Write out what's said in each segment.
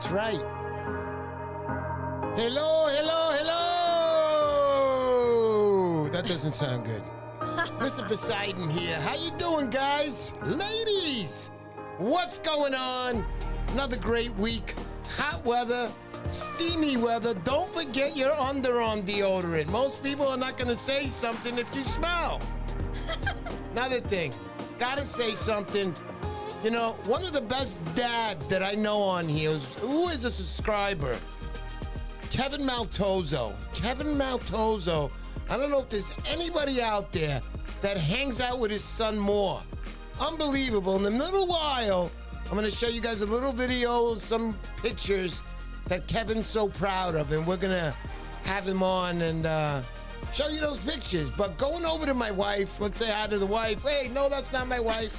That's right. Hello, hello, hello. That doesn't sound good. Mr. Poseidon here. How you doing, guys? Ladies, what's going on? Another great week. Hot weather, steamy weather. Don't forget your underarm deodorant. Most people are not going to say something if you smell. Another thing, gotta say something. You know, one of the best dads that I know on here is, who is a subscriber? Kevin Maltozo. Kevin Maltozo. I don't know if there's anybody out there that hangs out with his son more. Unbelievable. In a little while, I'm going to show you guys a little video, some pictures that Kevin's so proud of, and we're going to have him on and show you those pictures. But going over to my wife, let's say hi to the wife. Hey, no, that's not my wife.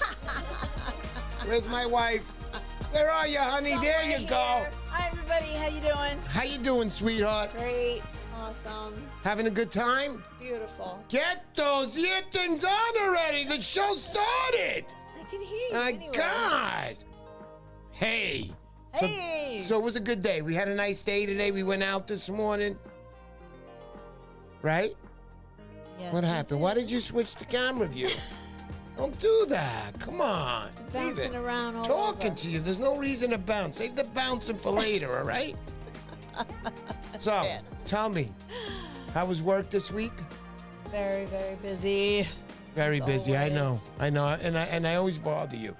Where's my wife? Where are you, honey? Somewhere there you go. here. Hi, everybody. How you doing? How you doing, sweetheart? Great. Awesome. Having a good time? Beautiful. Get those ear things on already. The show started. I can hear you My anyway. God. Hey. Hey. So it was a good day. We had a nice day today. We went out this morning. Right? Yes, What we happened? Why did you switch the camera view? Don't do that. Come on. Leave Bouncing it. around all Talking over. to you. There's no reason to bounce. Save the bouncing for later, all right? So, Yeah. tell me, how was work this week? Very, very busy. Very As busy. I know. always. And I always bother you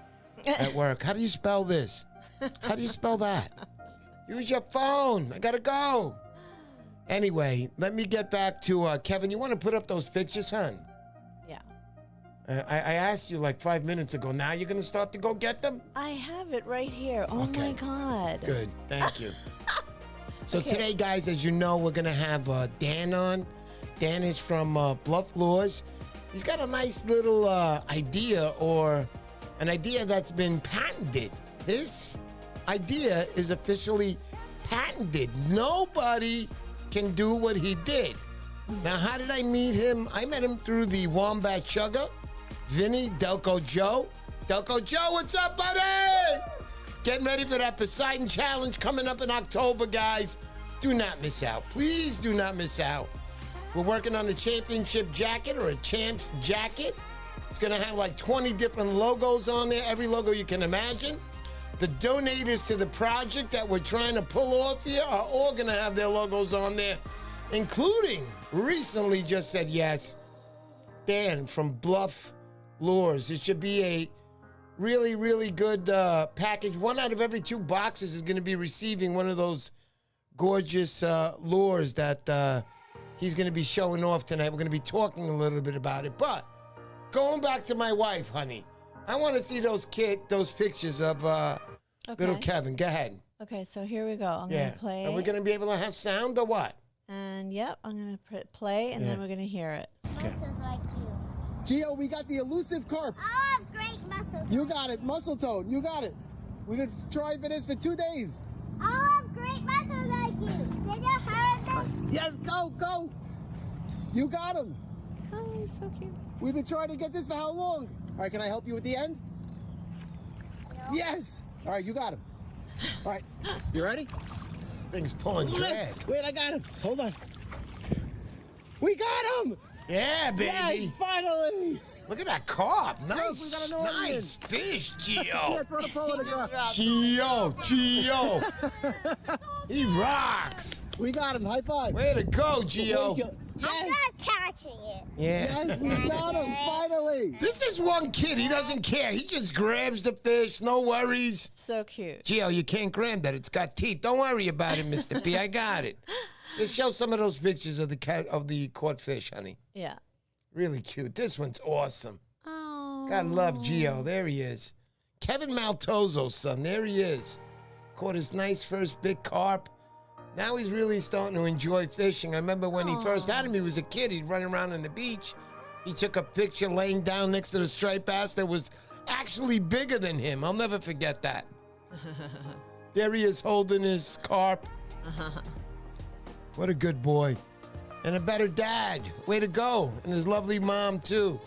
at work. How do you spell this? How do you spell that? Use your phone. I gotta go. Anyway, let me get back to Kevin. You want to put up those pictures, hon? Yeah. I asked you like 5 minutes ago. Now you're gonna start to go get them? I have it right here. Oh, Okay. my God. Good. Thank you. So Okay. today, guys, as you know, we're gonna have Dan on. Dan is from Bluff Lures. He's got a nice little idea, or an idea that's been patented. This idea is officially patented. Nobody can do what he did. Now, how did I meet him? I met him through the Wombat Chugger, Vinny, Delco Joe. Delco Joe, what's up, buddy? Getting ready for that Poseidon Challenge coming up in October, guys. Do not miss out. Please do not miss out. We're working on the championship jacket, or a champ's jacket. It's going to have like 20 different logos on there, every logo you can imagine. The donators to the project that we're trying to pull off here are all going to have their logos on there, including, recently just said yes, Dan from Bluff Lures. It should be a really, really good package. 1 out of every 2 boxes is going to be receiving one of those gorgeous lures that he's going to be showing off tonight. We're going to be talking a little bit about it. But going back to my wife, honey, I want to see those pictures of little Kevin. Go ahead. Okay, so here we go. I'm going to play Are we it. going to be able to have sound or what? And, yep, I'm going to play, and then we're going to hear it. Okay. Gio, we got the elusive carp. I have great muscles. You got it, muscle tone. You got it. We've been trying for this for 2 days. I have great muscles like you. Did you heard them? Yes, go. You got him. Oh, he's so cute. We've been trying to get this for how long? All right, can I help you with the end? No. Yes. All right, you got him. All right, you ready? Thing's pulling drag. Wait, I got him. Hold on. We got him. Yeah, baby. Yes, finally. Look at that carp. we got Nice, an ornament. nice fish, Yeah, Gio. throw the pole in the ground. Gio. He rocks. We got him. High five. Way to go, Thank Gio. you. I'm Yes. not catching it. Yeah. Yes, we got him. Finally. This is one kid. He doesn't care. He just grabs the fish. No worries. So cute. Gio, you can't grab that. It's got teeth. Don't worry about it, Mr. P. I got it. Just show some of those pictures of the caught fish, honey. Yeah. Really cute. This one's awesome. Oh. Gotta love Gio. There he is. Kevin Maltozo's son. There he is. Caught his nice first big carp. Now he's really starting to enjoy fishing. I remember when he first had him, he was a kid. He'd run around on the beach. He took a picture laying down next to the striped bass that was actually bigger than him. I'll never forget that. There he is holding his carp. What a good boy. And a better dad. Way to go. And his lovely mom, too.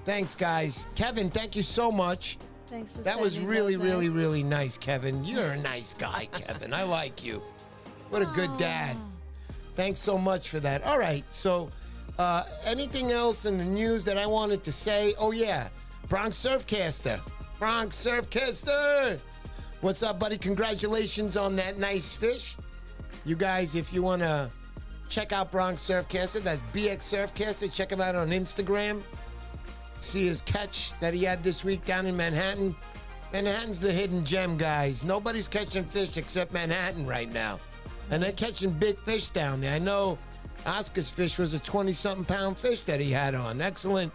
Thanks, guys. Kevin, thank you so much. Thanks for That was sending really, those really, in. really nice, Kevin. You're a nice guy, Kevin. I like you. What a good dad. Thanks so much for that. All right, so anything else in the news that I wanted to say? Oh, yeah, Bronx Surfcaster. Bronx Surfcaster. What's up, buddy? Congratulations on that nice fish. You guys, if you want to check out Bronx Surfcaster, that's BX Surfcaster. Check him out on Instagram. See his catch that he had this week down in Manhattan. Manhattan's the hidden gem, guys. Nobody's catching fish except Manhattan right now. And they're catching big fish down there. I know Oscar's fish was a 20-something pound fish that he had on. Excellent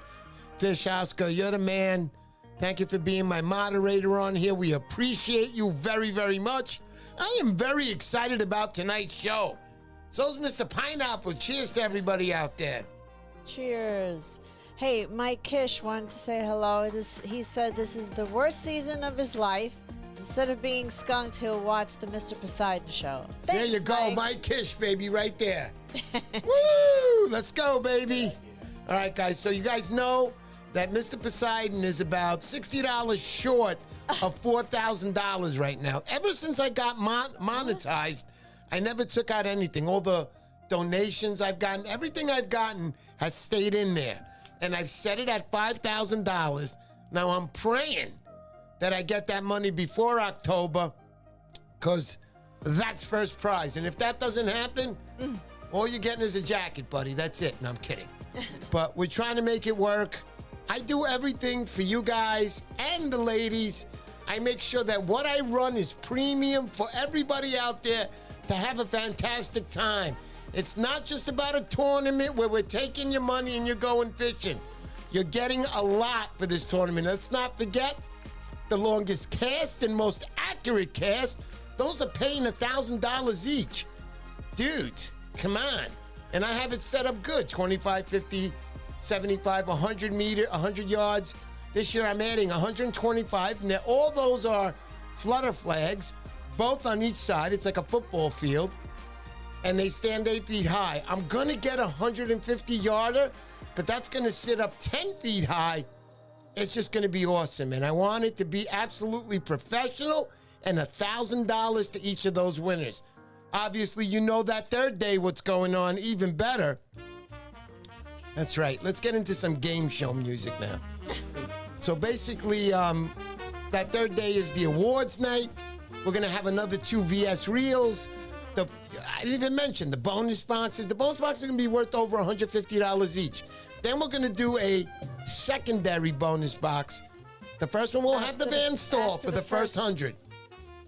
fish, Oscar. You're the man. Thank you for being my moderator on here. We appreciate you very, very much. I am very excited about tonight's show. So's Mr. Pineapple. Cheers to everybody out there. Cheers. Hey, Mike Kish wanted to say hello. He said this is the worst season of his life. Instead of being skunked, he'll watch the Mr. Poseidon show. Thanks, there you go, Mike Kish, baby, right there. Woo! Let's go, baby. All right, guys, so you guys know that Mr. Poseidon is about $60 short of $4,000 right now. Ever since I got monetized, I never took out anything. All the donations I've gotten, everything I've gotten has stayed in there. And I've set it at $5,000. Now I'm praying that I get that money before October, because that's first prize. And if that doesn't happen, all you're getting is a jacket, buddy. That's it. No, I'm kidding. But we're trying to make it work. I do everything for you guys and the ladies. I make sure that what I run is premium for everybody out there to have a fantastic time. It's not just about a tournament where we're taking your money and you're going fishing. You're getting a lot for this tournament. Let's not forget the longest cast and most accurate cast. Those are paying $1,000 each. Dudes, come on. And I have it set up good. 25, 50, 75, 100 yards. This year I'm adding 125. Now all those are flutter flags, both on each side. It's like a football field. And they stand 8 feet high. I'm gonna get a 150-yarder, but that's gonna sit up 10 feet high. It's just gonna be awesome. And I want it to be absolutely professional, and $1,000 to each of those winners. Obviously, you know that third day what's going on, even better. That's right. Let's get into some game show music now. So basically, that third day is the awards night. We're gonna have another 2 VS reels. I didn't even mention the bonus boxes. The bonus boxes are going to be worth over $150 each. Then we're going to do a secondary bonus box. The first one will have the Van Stall for the first 100.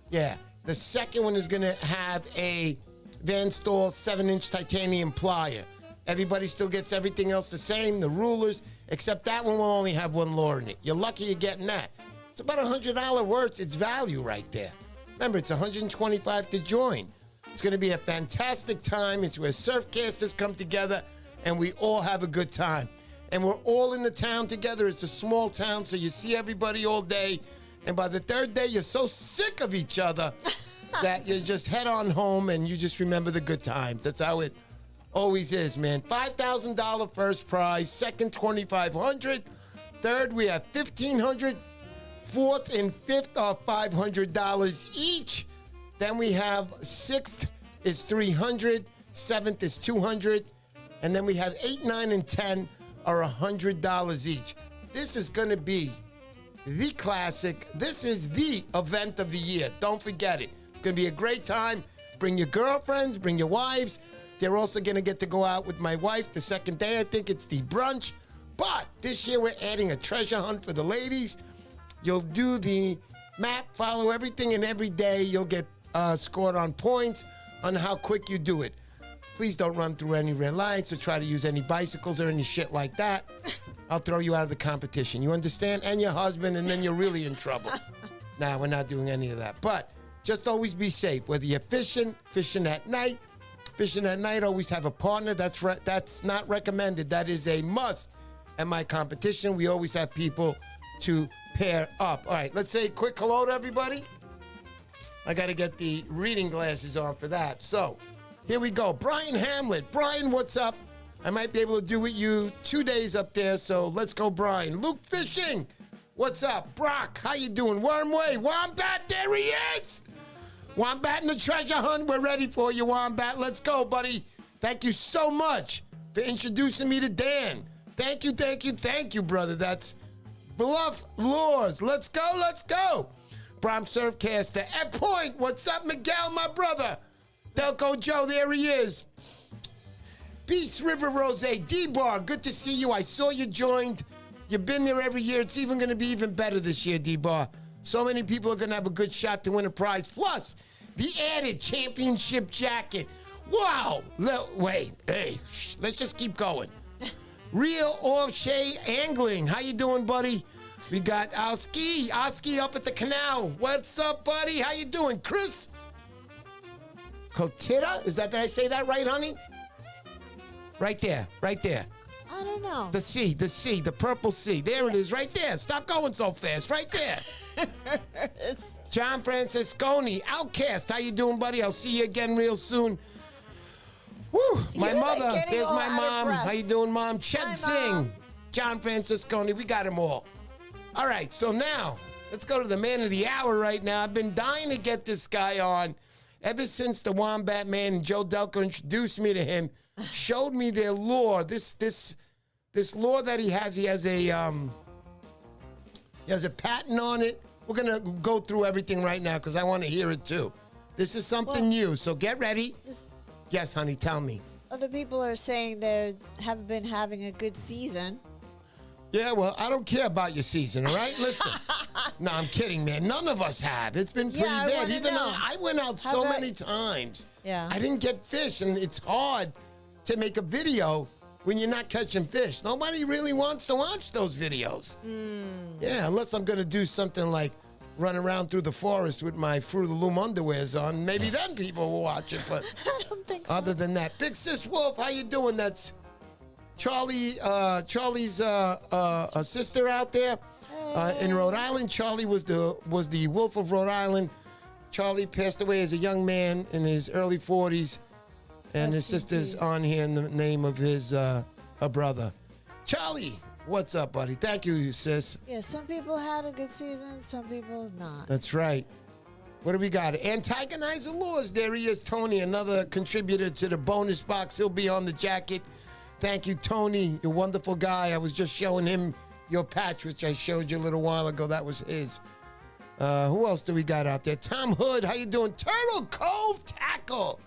Yeah. The second one is going to have a Van Stall 7-inch titanium plier. Everybody still gets everything else the same, the rulers, except that one will only have one lure in it. You're lucky you're getting that. It's about $100 worth. It's value right there. Remember, it's $125 to join. It's going to be a fantastic time. It's where surfcasters come together and we all have a good time. And we're all in the town together. It's a small town, so you see everybody all day. And by the third day, you're so sick of each other that you just head on home and you just remember the good times. That's how it always is, man. $5,000 first prize. Second, $2,500. Third, we have $1,500. Fourth and fifth are $500 each. Then we have sixth is $300, seventh is $200, and then we have 8, 9, and 10 are $100 each. This is going to be the classic. This is the event of the year. Don't forget it. It's going to be a great time. Bring your girlfriends, bring your wives. They're also going to get to go out with my wife the second day. I think it's the brunch. But this year we're adding a treasure hunt for the ladies. You'll do the map, follow everything, and every day you'll get scored on points on how quick you do it. Please don't run through any red lights or try to use any bicycles or any shit like that. I'll throw you out of the competition. You understand? And your husband, and then you're really in trouble. Nah, we're not doing any of that. But just always be safe. Whether you're fishing at night, always have a partner. That's not recommended. That is a must. At my competition, we always have people to pair up. All right, let's say a quick hello to everybody. I got to get the reading glasses on for that. So, here we go. Brian Hamlet. Brian, what's up? I might be able to do with you 2 days up there, so let's go, Brian. Luke Fishing. What's up? Brock, how you doing? Wormway, Wombat, there he is! Wombat in the treasure hunt. We're ready for you, Wombat. Let's go, buddy. Thank you so much for introducing me to Dan. Thank you, brother. That's Bluff Lures. Let's go. Brom Surfcaster. At Point, what's up, Miguel, my brother? Delco Joe, there he is. Beast River Rose, D-Bar, good to see you. I saw you joined. You've been there every year. It's even going to be even better this year, D-Bar. So many people are going to have a good shot to win a prize. Plus, the added championship jacket. Wow. Wait, hey, let's just keep going. Real Offshay Angling. How you doing, buddy? We got Oski up at the canal. What's up, buddy? How you doing? Chris Kotita? Did I say that right, honey? Right there. I don't know. The C, the purple C. There it is, right there. Stop going so fast, right there. John Francisconi, Outcast. How you doing, buddy? I'll see you again real soon. Woo, my mother. There's my mom. How you doing, Mom? Chet Singh, John Francisconi. We got them all. All right, so now let's go to the man of the hour right now. I've been dying to get this guy on ever since the Wombat Man and Joe Delco introduced me to him, showed me their lure. This lure that he has a patent on it. We're gonna go through everything right now because I want to hear it too. This is something new, so get ready. Yes, honey, tell me. Other people are saying they haven't been having a good season. Yeah, well, I don't care about your season, all right? Listen. No, I'm kidding, man. None of us have. It's been pretty bad. Even I went out so many times. Yeah. I didn't get fish, and it's hard to make a video when you're not catching fish. Nobody really wants to watch those videos. Yeah, unless I'm going to do something like run around through the forest with my Fruit of the Loom underwears on. Maybe then people will watch it, but I don't think so. Other than that. Big Sis Wolf, how you doing? That's Charlie's sister out there in Rhode Island. Charlie was the Wolf of Rhode Island. Charlie passed away as a young man in his early 40s, and his sister's on here in the name of his her brother. Charlie, what's up, buddy? Thank you, sis. Yeah, some people had a good season, some people not. That's right. What do we got? Antagonizer Laws. There he is, Tony, another contributor to the bonus box. He'll be on the jacket. Thank you, Tony. You're a wonderful guy. I was just showing him your patch, which I showed you a little while ago. That was his. Who else do we got out there? Tom Hood, how you doing? Turtle Cove Tackle.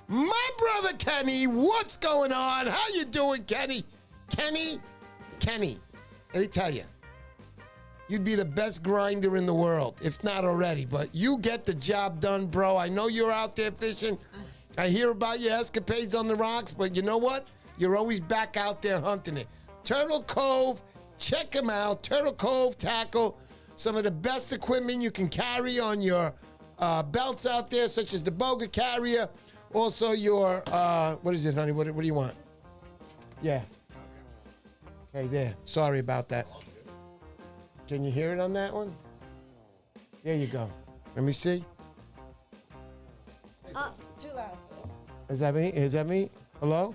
My brother Kenny, what's going on? How you doing, Kenny? Kenny, let me tell you. You'd be the best grinder in the world, if not already. But you get the job done, bro. I know you're out there fishing. I hear about your escapades on the rocks, but you know what? You're always back out there hunting it. Turtle Cove, check them out. Turtle Cove Tackle. Some of the best equipment you can carry on your belts out there, such as the Boga Carrier. Also your, what is it, honey? What do you want? Yeah. Okay, there. Sorry about that. Can you hear it on that one? There you go. Let me see. Too loud. Is that me? Hello?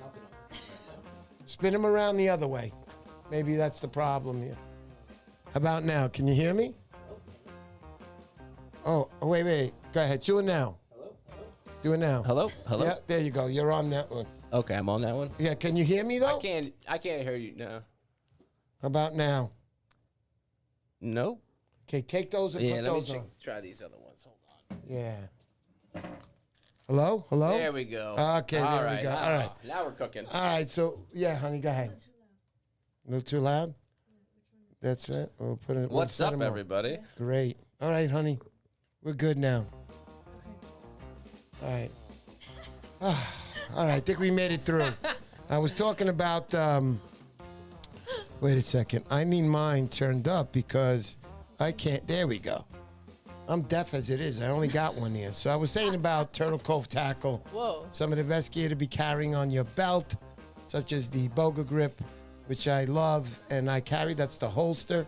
Spin him around the other way. Maybe that's the problem here. How about now? Can you hear me? Oh, wait. Go ahead. Do it now. Hello? Do it now. Hello? Yeah, there you go. You're on that one. Okay, I'm on that one. Yeah, can you hear me though? I can't hear you now. How about now? No. Okay, take those and put those on. Try these other ones. Hold on. Yeah. Hello? There we go. Okay, there we go. All right. Now we're cooking. All right, so, yeah, honey, go ahead. A little too loud? That's it? We'll put it. What's up, everybody? Great. All right, honey. We're good now. All right. All right, I think we made it through. I was talking about, wait a second. I need mine turned up because I can't. There we go. I'm deaf as it is. I only got one ear. So I was saying about Turtle Cove Tackle. Whoa. Some of the best gear to be carrying on your belt, such as the Boga Grip, which I love and I carry. That's the holster.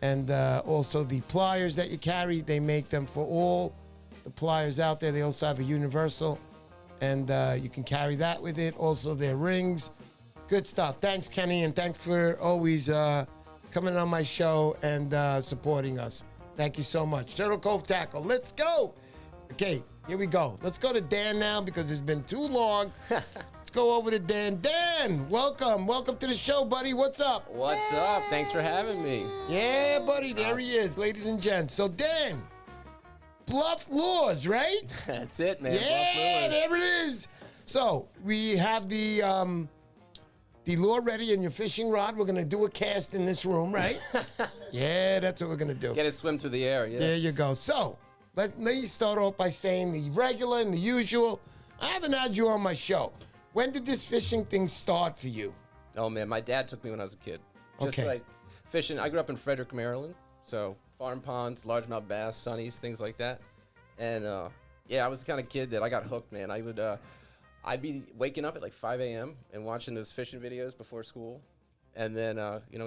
And also the pliers that you carry. They make them for all the pliers out there. They also have a universal. And you can carry that with it. Also their rings. Good stuff. Thanks, Kenny. And thanks for always coming on my show and supporting us. Thank you so much. Turtle Cove Tackle. Let's go. Okay, here we go. Let's go to Dan now because it's been too long. Let's go over to Dan. Dan, welcome. Welcome to the show, buddy. What's up? What's up? Thanks for having me. Yeah, buddy. There he is, ladies and gents. So, Dan, Bluff Lures, right? That's it, man. Yeah, Bluff Lures. there it is. So, we have the lure ready and your fishing rod. We're going to do a cast in this room, right? Yeah, that's what we're going to do. Get it swim through the air, yeah. There you go. So, let me start off by saying the regular and the usual. I haven't had you on my show. When did this fishing thing start for you? Oh, man, my dad took me when I was a kid. Just Okay. like fishing. I grew up in Frederick, Maryland. So farm ponds, largemouth bass, sunnies, things like that. And, yeah, I was the kind of kid that I got hooked, man. I'd be waking up at like 5 a.m. and watching those fishing videos before school. And then,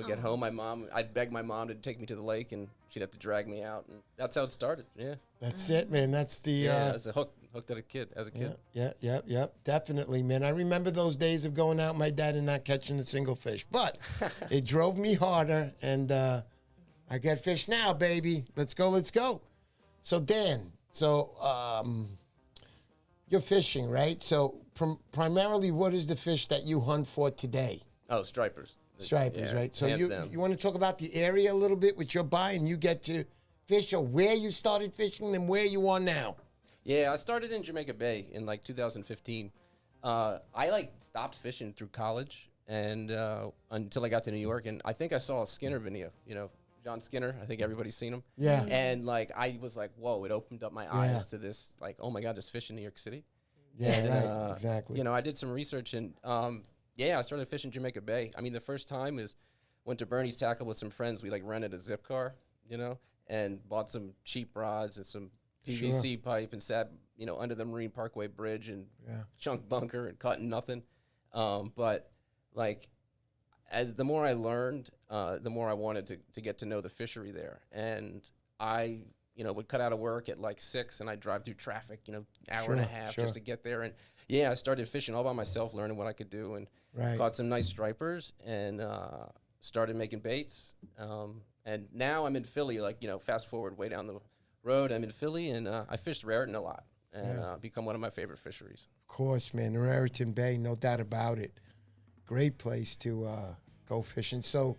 get home, I'd beg my mom to take me to the lake, and she'd have to drag me out. And that's how it started, yeah. That's it, man. That's the... Yeah, as a hooked as a kid. Yeah. Definitely, man. I remember those days of going out with my dad and not catching a single fish. But it drove me harder, and I get fish now, baby. Let's go. So, Dan, you're fishing, right? So, primarily, what is the fish that you hunt for today? Oh, stripers. Stripers, Yeah, right? So, hands you down. want to talk about the area a little bit with your buy, and you get to fish, or where you started fishing and where you are now? Yeah, I started in Jamaica Bay in like 2015. I stopped fishing through college and until I got to New York, and I think I saw a Skinner video. John Skinner. I think everybody's seen him. Yeah. And I was like, whoa! It opened up my eyes to this. Like, oh my God, there's fish in New York City. Yeah, And, right. Exactly. I did some research and I started fishing Jamaica Bay. I mean, the first time went to Bernie's Tackle with some friends. We rented a zip car, and bought some cheap rods and some PVC pipe and sat, under the Marine Parkway Bridge and chunk bunker and caught nothing. But as the more I learned, the more I wanted to get to know the fishery there. And I, would cut out of work at 6 and I'd drive through traffic, hour and a half just to get there. And I started fishing all by myself, learning what I could do, and caught some nice stripers and started making baits. And now I'm in Philly, fast forward way down the road, I'm in Philly, and I fished Raritan a lot, and become one of my favorite fisheries. Of course, man. The Raritan Bay, no doubt about it. Great place to go fishing. So,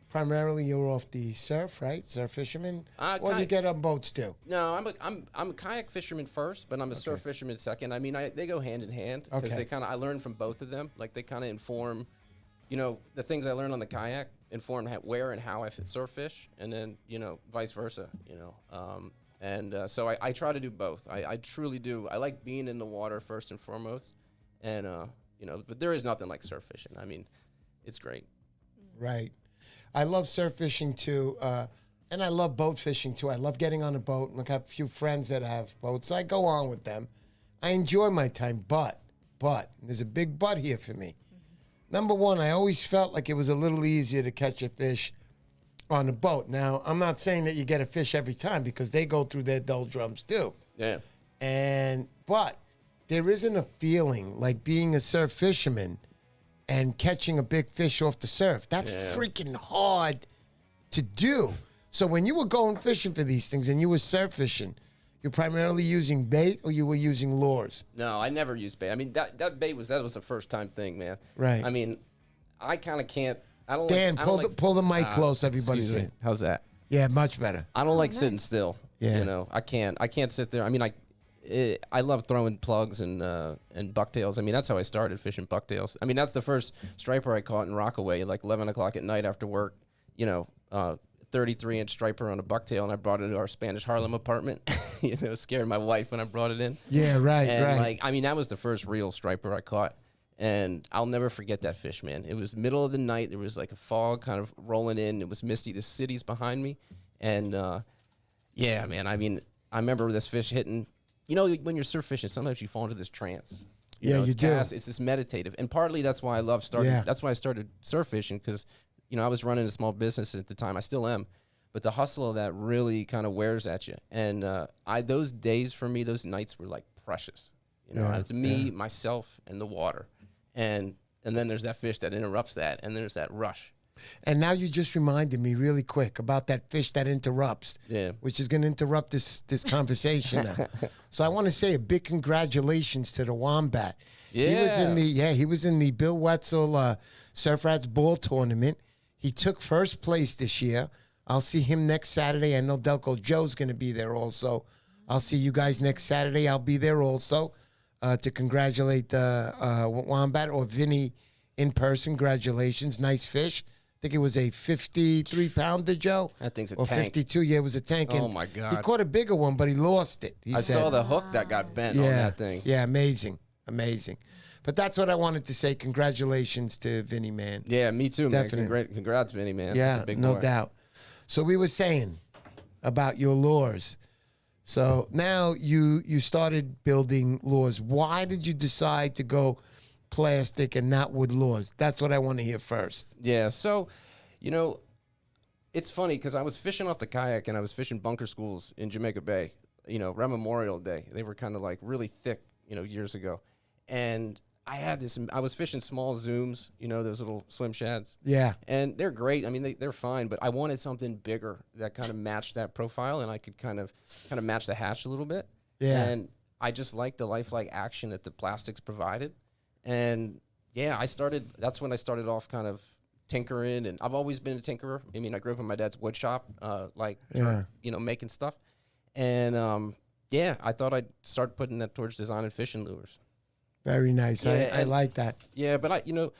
primarily, you're off the surf, right? Surf fisherman? Or you get on boats, too? No, I'm a kayak fisherman first, but I'm a surf fisherman second. I mean, they go hand in hand, because I learn from both of them. They kind of inform, the things I learned on the kayak inform where and how I surf fish, and then, vice versa, So I try to do both. I truly do. I like being in the water first and foremost. And, but there is nothing like surf fishing. I mean, it's great. Right. I love surf fishing, too. And I love boat fishing, too. I love getting on a boat. I have a few friends that have boats, so I go on with them. I enjoy my time, but, there's a big but here for me. Number one, I always felt like it was a little easier to catch a fish on a boat. Now, I'm not saying that you get a fish every time, because they go through their doldrums too. Yeah. But there isn't a feeling like being a surf fisherman and catching a big fish off the surf. That's freaking hard to do. So when you were going fishing for these things and you were surf fishing, you're primarily using bait, or you were using lures? No, I never used bait. I mean, that bait was a first time thing, man. Right. I mean, I kind of can't. I don't. Dan, like, pull the mic close. Everybody excuse me. say. How's that? Yeah, much better. I don't like sitting still. Yeah. I can't sit there. I mean, I love throwing plugs and bucktails. I mean, that's how I started fishing bucktails. I mean, that's the first striper I caught in Rockaway, 11 o'clock at night after work. 33-inch striper on a bucktail, and I brought it to our Spanish Harlem apartment. Scared my wife when I brought it in. Yeah, right, and right. I mean, that was the first real striper I caught, and I'll never forget that fish, man. It was middle of the night. There was a fog kind of rolling in. It was misty. The city's behind me, and yeah, man. I mean, I remember this fish hitting. When you're surf fishing, sometimes you fall into this trance. You it's do. It's this meditative, and partly that's why I love starting. Yeah. That's why I started surf fishing, because I was running a small business at the time. I still am. But the hustle of that really kind of wears at you. And those days for me, those nights were precious. It's me, myself, and the water. And then there's that fish that interrupts that, and there's that rush. And now you just reminded me really quick about that fish that interrupts. Yeah. Which is going to interrupt this conversation now. So I want to say a big congratulations to the Wombat. Yeah. He was in the Bill Wetzel Surf Rats Ball Tournament. He took first place this year. I'll see him next Saturday. I know Delco Joe's going to be there also. I'll see you guys next Saturday. I'll be there also to congratulate Wombat or Vinny in person. Congratulations. Nice fish. I think it was a 53-pounder, Joe. That thing's a or tank. 52. Yeah, it was a tank. Oh, And my God. He caught a bigger one, but he lost it. He I said. saw the hook that got bent on that thing. Yeah, amazing. But that's what I wanted to say. Congratulations to Vinny, man. Yeah, me too, Definitely. man. Congrats, Vinny, man. Yeah, That's a big no boy. doubt. So we were saying about your lures. So now you started building lures. Why did you decide to go plastic and not wood lures? That's what I want to hear first. Yeah, so, you know, it's funny because I was fishing off the kayak and I was fishing bunker schools in Jamaica Bay, you know, around Memorial Day. They were kind of like really thick, you know, years ago. And I was fishing small zooms, you know, those little swim shads. Yeah. And they're great. I mean, they're fine, but I wanted something bigger that kind of matched that profile and I could kind of match the hatch a little bit. Yeah. And I just liked the lifelike action that the plastics provided. And yeah, that's when I started off kind of tinkering, and I've always been a tinkerer. I mean, I grew up in my dad's wood shop, you know, making stuff. And yeah, I thought I'd start putting that towards design and fishing lures. Very nice. Yeah, I like that. Yeah, but you know,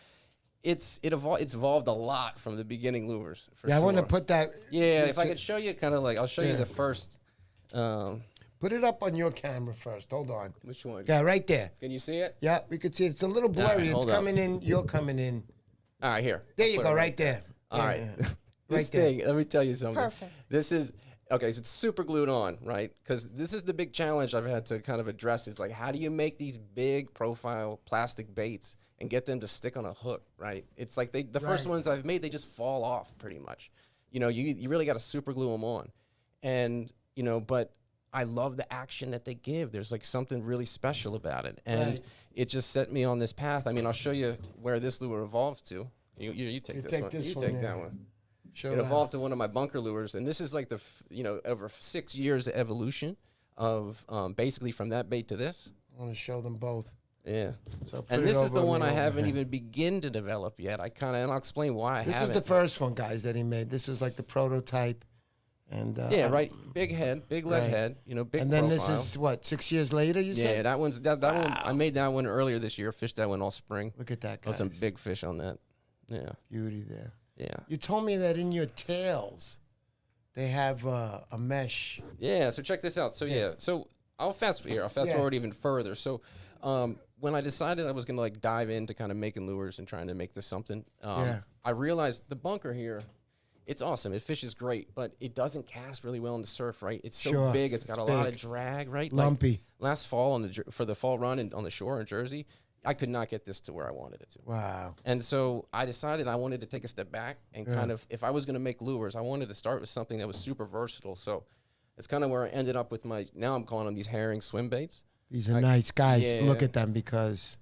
it's evolved a lot from the beginning lures. For Yeah, I sure. want to put that. Yeah, if I could show you kind of like, I'll show you Yeah. the first. Put it up on your camera first. Hold on. Which one? Yeah, right there. Can you see it? Yeah, we could see it. It's a little All blurry. right, It's hold up. coming in. You're coming in. All right, here. There I'll you put go, it right there. All Yeah, right. yeah. This Right there. thing, let me tell you something. Perfect. This is, okay, so it's super glued on, right? Because this is the big challenge I've had to kind of address is like, how do you make these big profile plastic baits and get them to stick on a hook, right? It's like the first Right. ones I've made, they just fall off pretty much. You know, you really got to super glue them on. And, you know, but I love the action that they give. There's like something really special about it. And Right. it just set me on this path. I mean, I'll show you where this lure evolved to. You take You this take one. this You one, take yeah. that one. Show It that. evolved to one of my bunker lures, and this is like over 6 years of evolution of basically from that bait to this. I want to show them both. Yeah. So put And it this is over the on one I haven't overhead. even begin to develop yet. And I'll explain why I This haven't. is the first one, guys, that he made. This was like the prototype. And Yeah, right. Big head, big lead Right. head, you know, big And then profile. this is what, 6 years later, you Yeah, said? that one's that one. I made that one earlier this year. Fished that one all spring. Look at that, Got guys. some big fish on that. Yeah, Beauty there. yeah, You told me that in your tails, they have a mesh. yeah. So check this out. So yeah, so I'll fast Yeah. forward even further. So when I decided I was gonna like dive into kind of making lures and trying to make this something, Yeah. I realized the bunker here. It's awesome. It fishes great, but it doesn't cast really well in the surf, right? It's so Sure. big. It's got It's a lot big. of drag, right? Lumpy. Like last fall for the fall run on the shore in Jersey, I could not get this to where I wanted it to. Wow. And so I decided I wanted to take a step back and kind of, if I was going to make lures, I wanted to start with something that was super versatile. So it's kind of where I ended up with now I'm calling them these herring swim baits. These are nice guys. yeah. Look at them because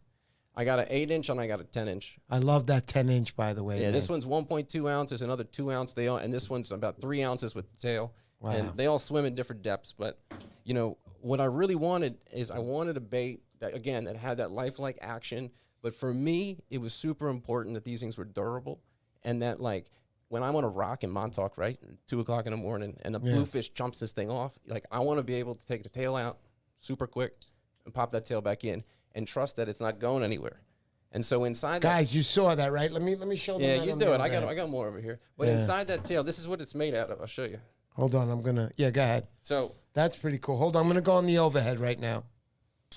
I got an 8-inch and I got a 10-inch. I love that 10-inch, by the way. Yeah, man. this one's 1.2 ounces, another 2 ounce. And this one's about 3 ounces with the tail. Wow. And they all swim in different depths. But, you know, what I really wanted is I wanted a bait that, again, that had that lifelike action. But for me, it was super important that these things were durable and that, like, when I'm on a rock in Montauk, right, 2 o'clock in the morning, and a bluefish jumps this thing off, like, I want to be able to take the tail out super quick and pop that tail back in and trust that it's not going anywhere. And so inside Guys, you saw that, right? Let me show them. yeah, that you on do the it. I overhead. got more over here. But Yeah. inside that tail, this is what it's made out of. I'll show you. Hold on, I'm gonna. Yeah, go ahead. So That's pretty cool. Hold on, I'm gonna go on the overhead right now.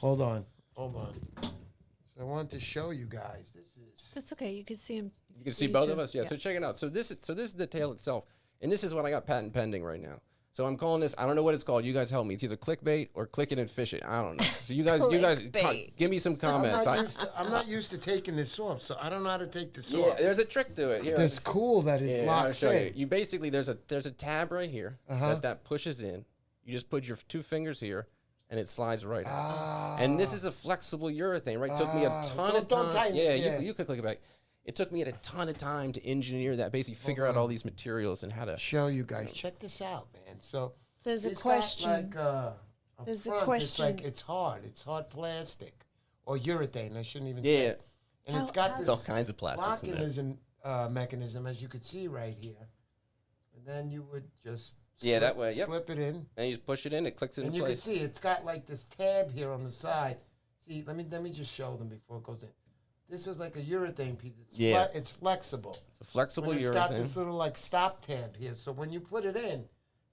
Hold on. So I wanted to show you guys. This is. That's okay. You can see him. you can see both of us. Yeah. So check it out. So this is the tail itself, and this is what I got patent pending right now. So I'm calling this. I don't know what it's called. You guys help me. It's either clickbait or click it and fish it. I don't know. So you guys, Clickbait. give me some comments. I'm not used to taking this off, so I don't know how to take this Yeah, off. there's a trick to it. Here, It's cool that it yeah, I'll locks show you. in. You basically there's a tab right here that pushes in. You just put your 2 fingers here, and it slides right out. And this is a flexible urethane, right? Took me a ton of Don't time. tighten it, Yeah, yeah. you could click it back. it took me a ton of time to engineer that, basically figure out all these materials and how to show you guys. Check this out, man. So There's a it's question. got like There's a front, question. It's like it's hard plastic or urethane. I shouldn't even Yeah. say. And it's got There's this all kinds of plastics in there. mechanism, as you could see right here. And then you would just that way, yep. slip it in. And you just push it in, it clicks And into you can place. see it's got like this tab here on the side. See, let me just show them before it goes in. This is like a urethane piece. It's flexible. It's a flexible It's urethane. got this little like stop tab here. So when you put it in,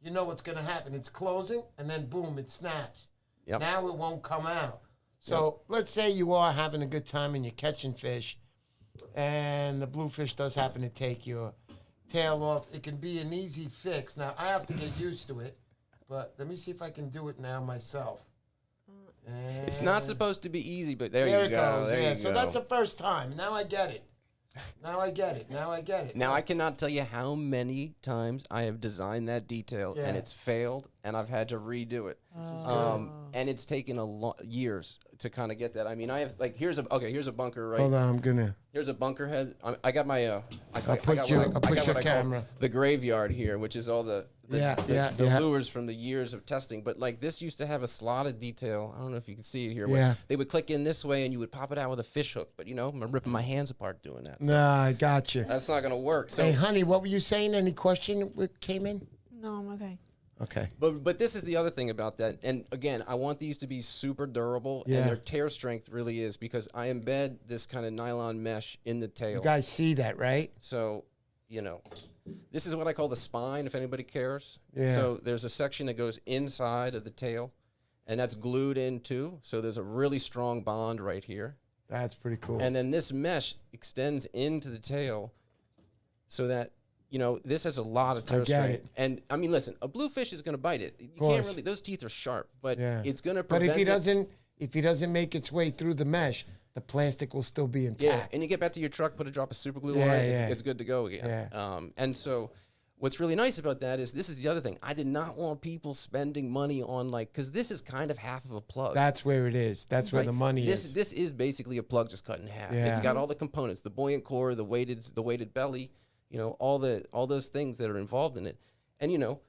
you know what's going to happen. It's closing, and then boom, it snaps. Yep. Now it won't come out. So let's say you are having a good time and you're catching fish, and the bluefish does happen to take your tail off. It can be an easy fix. Now, I have to get used to it, but let me see if I can do it now myself. It's not supposed to be easy, but there you it go. goes. There Yeah, you so go. that's the first time. Now I get it. Now I get it. Now I get it. Now I cannot tell you how many times I have designed that detail and Yeah. it's failed, and I've had to redo it. And it's taken years to kind of get that. I mean, I have like here's a bunker right. Hold on, I'm gonna. Here's a bunker head. I got my I'll push your camera. The graveyard here, which is all the lures from the years of testing. But like this used to have a slotted detail. I don't know if you can see it here. Where they would click in this way and you would pop it out with a fish hook. But you know, I'm ripping my hands apart doing that. So Nah, I got you. that's not gonna work. So Hey, honey, what were you saying? Any question that came in? No, I'm okay. Okay. But this is the other thing about that. And again, I want these to be super durable, Yeah. and their tear strength really is because I embed this kind of nylon mesh in the tail. You guys see that, right? So, you know, this is what I call the spine, if anybody cares. Yeah. So there's a section that goes inside of the tail, and that's glued in too. So there's a really strong bond right here. That's pretty cool. And then this mesh extends into the tail so that, you know, this has a lot of tear get strength. it. And I mean, listen, a bluefish is going to bite it. You course. can't really; those teeth are sharp, but Yeah. it's going to But prevent. if he doesn't make its way through the mesh, the plastic will still be intact. Yeah, and you get back to your truck, put a drop of super glue on Yeah, it, yeah. it's good to go again. Yeah. And so, what's really nice about that is this is the other thing. I did not want people spending money on because this is kind of half of a plug. That's where it is. That's where Right? the money this, is. This is basically a plug just cut in half. Yeah. It's got all the components: the buoyant core, the weighted belly. You know, all those things that are involved in it. And you know,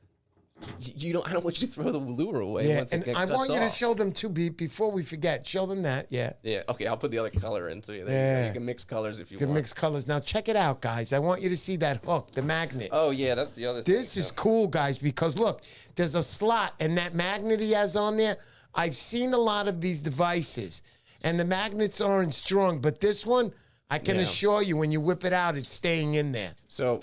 you don't. I don't want you to throw the lure away. Yeah, Once it and gets I want you to off. show them too, before we forget. Show them that, yeah. Yeah. Okay. I'll put the other color in so you, Yeah. you can mix colors if you You can want. mix colors. Now check it out, guys. I want you to see that hook, the magnet. Oh yeah, that's the other. This thing. is cool, guys, because look, there's a slot, and that magnet he has on there, I've seen a lot of these devices, and the magnets aren't strong, but this one, I can Yeah. assure you, when you whip it out, it's staying in there. So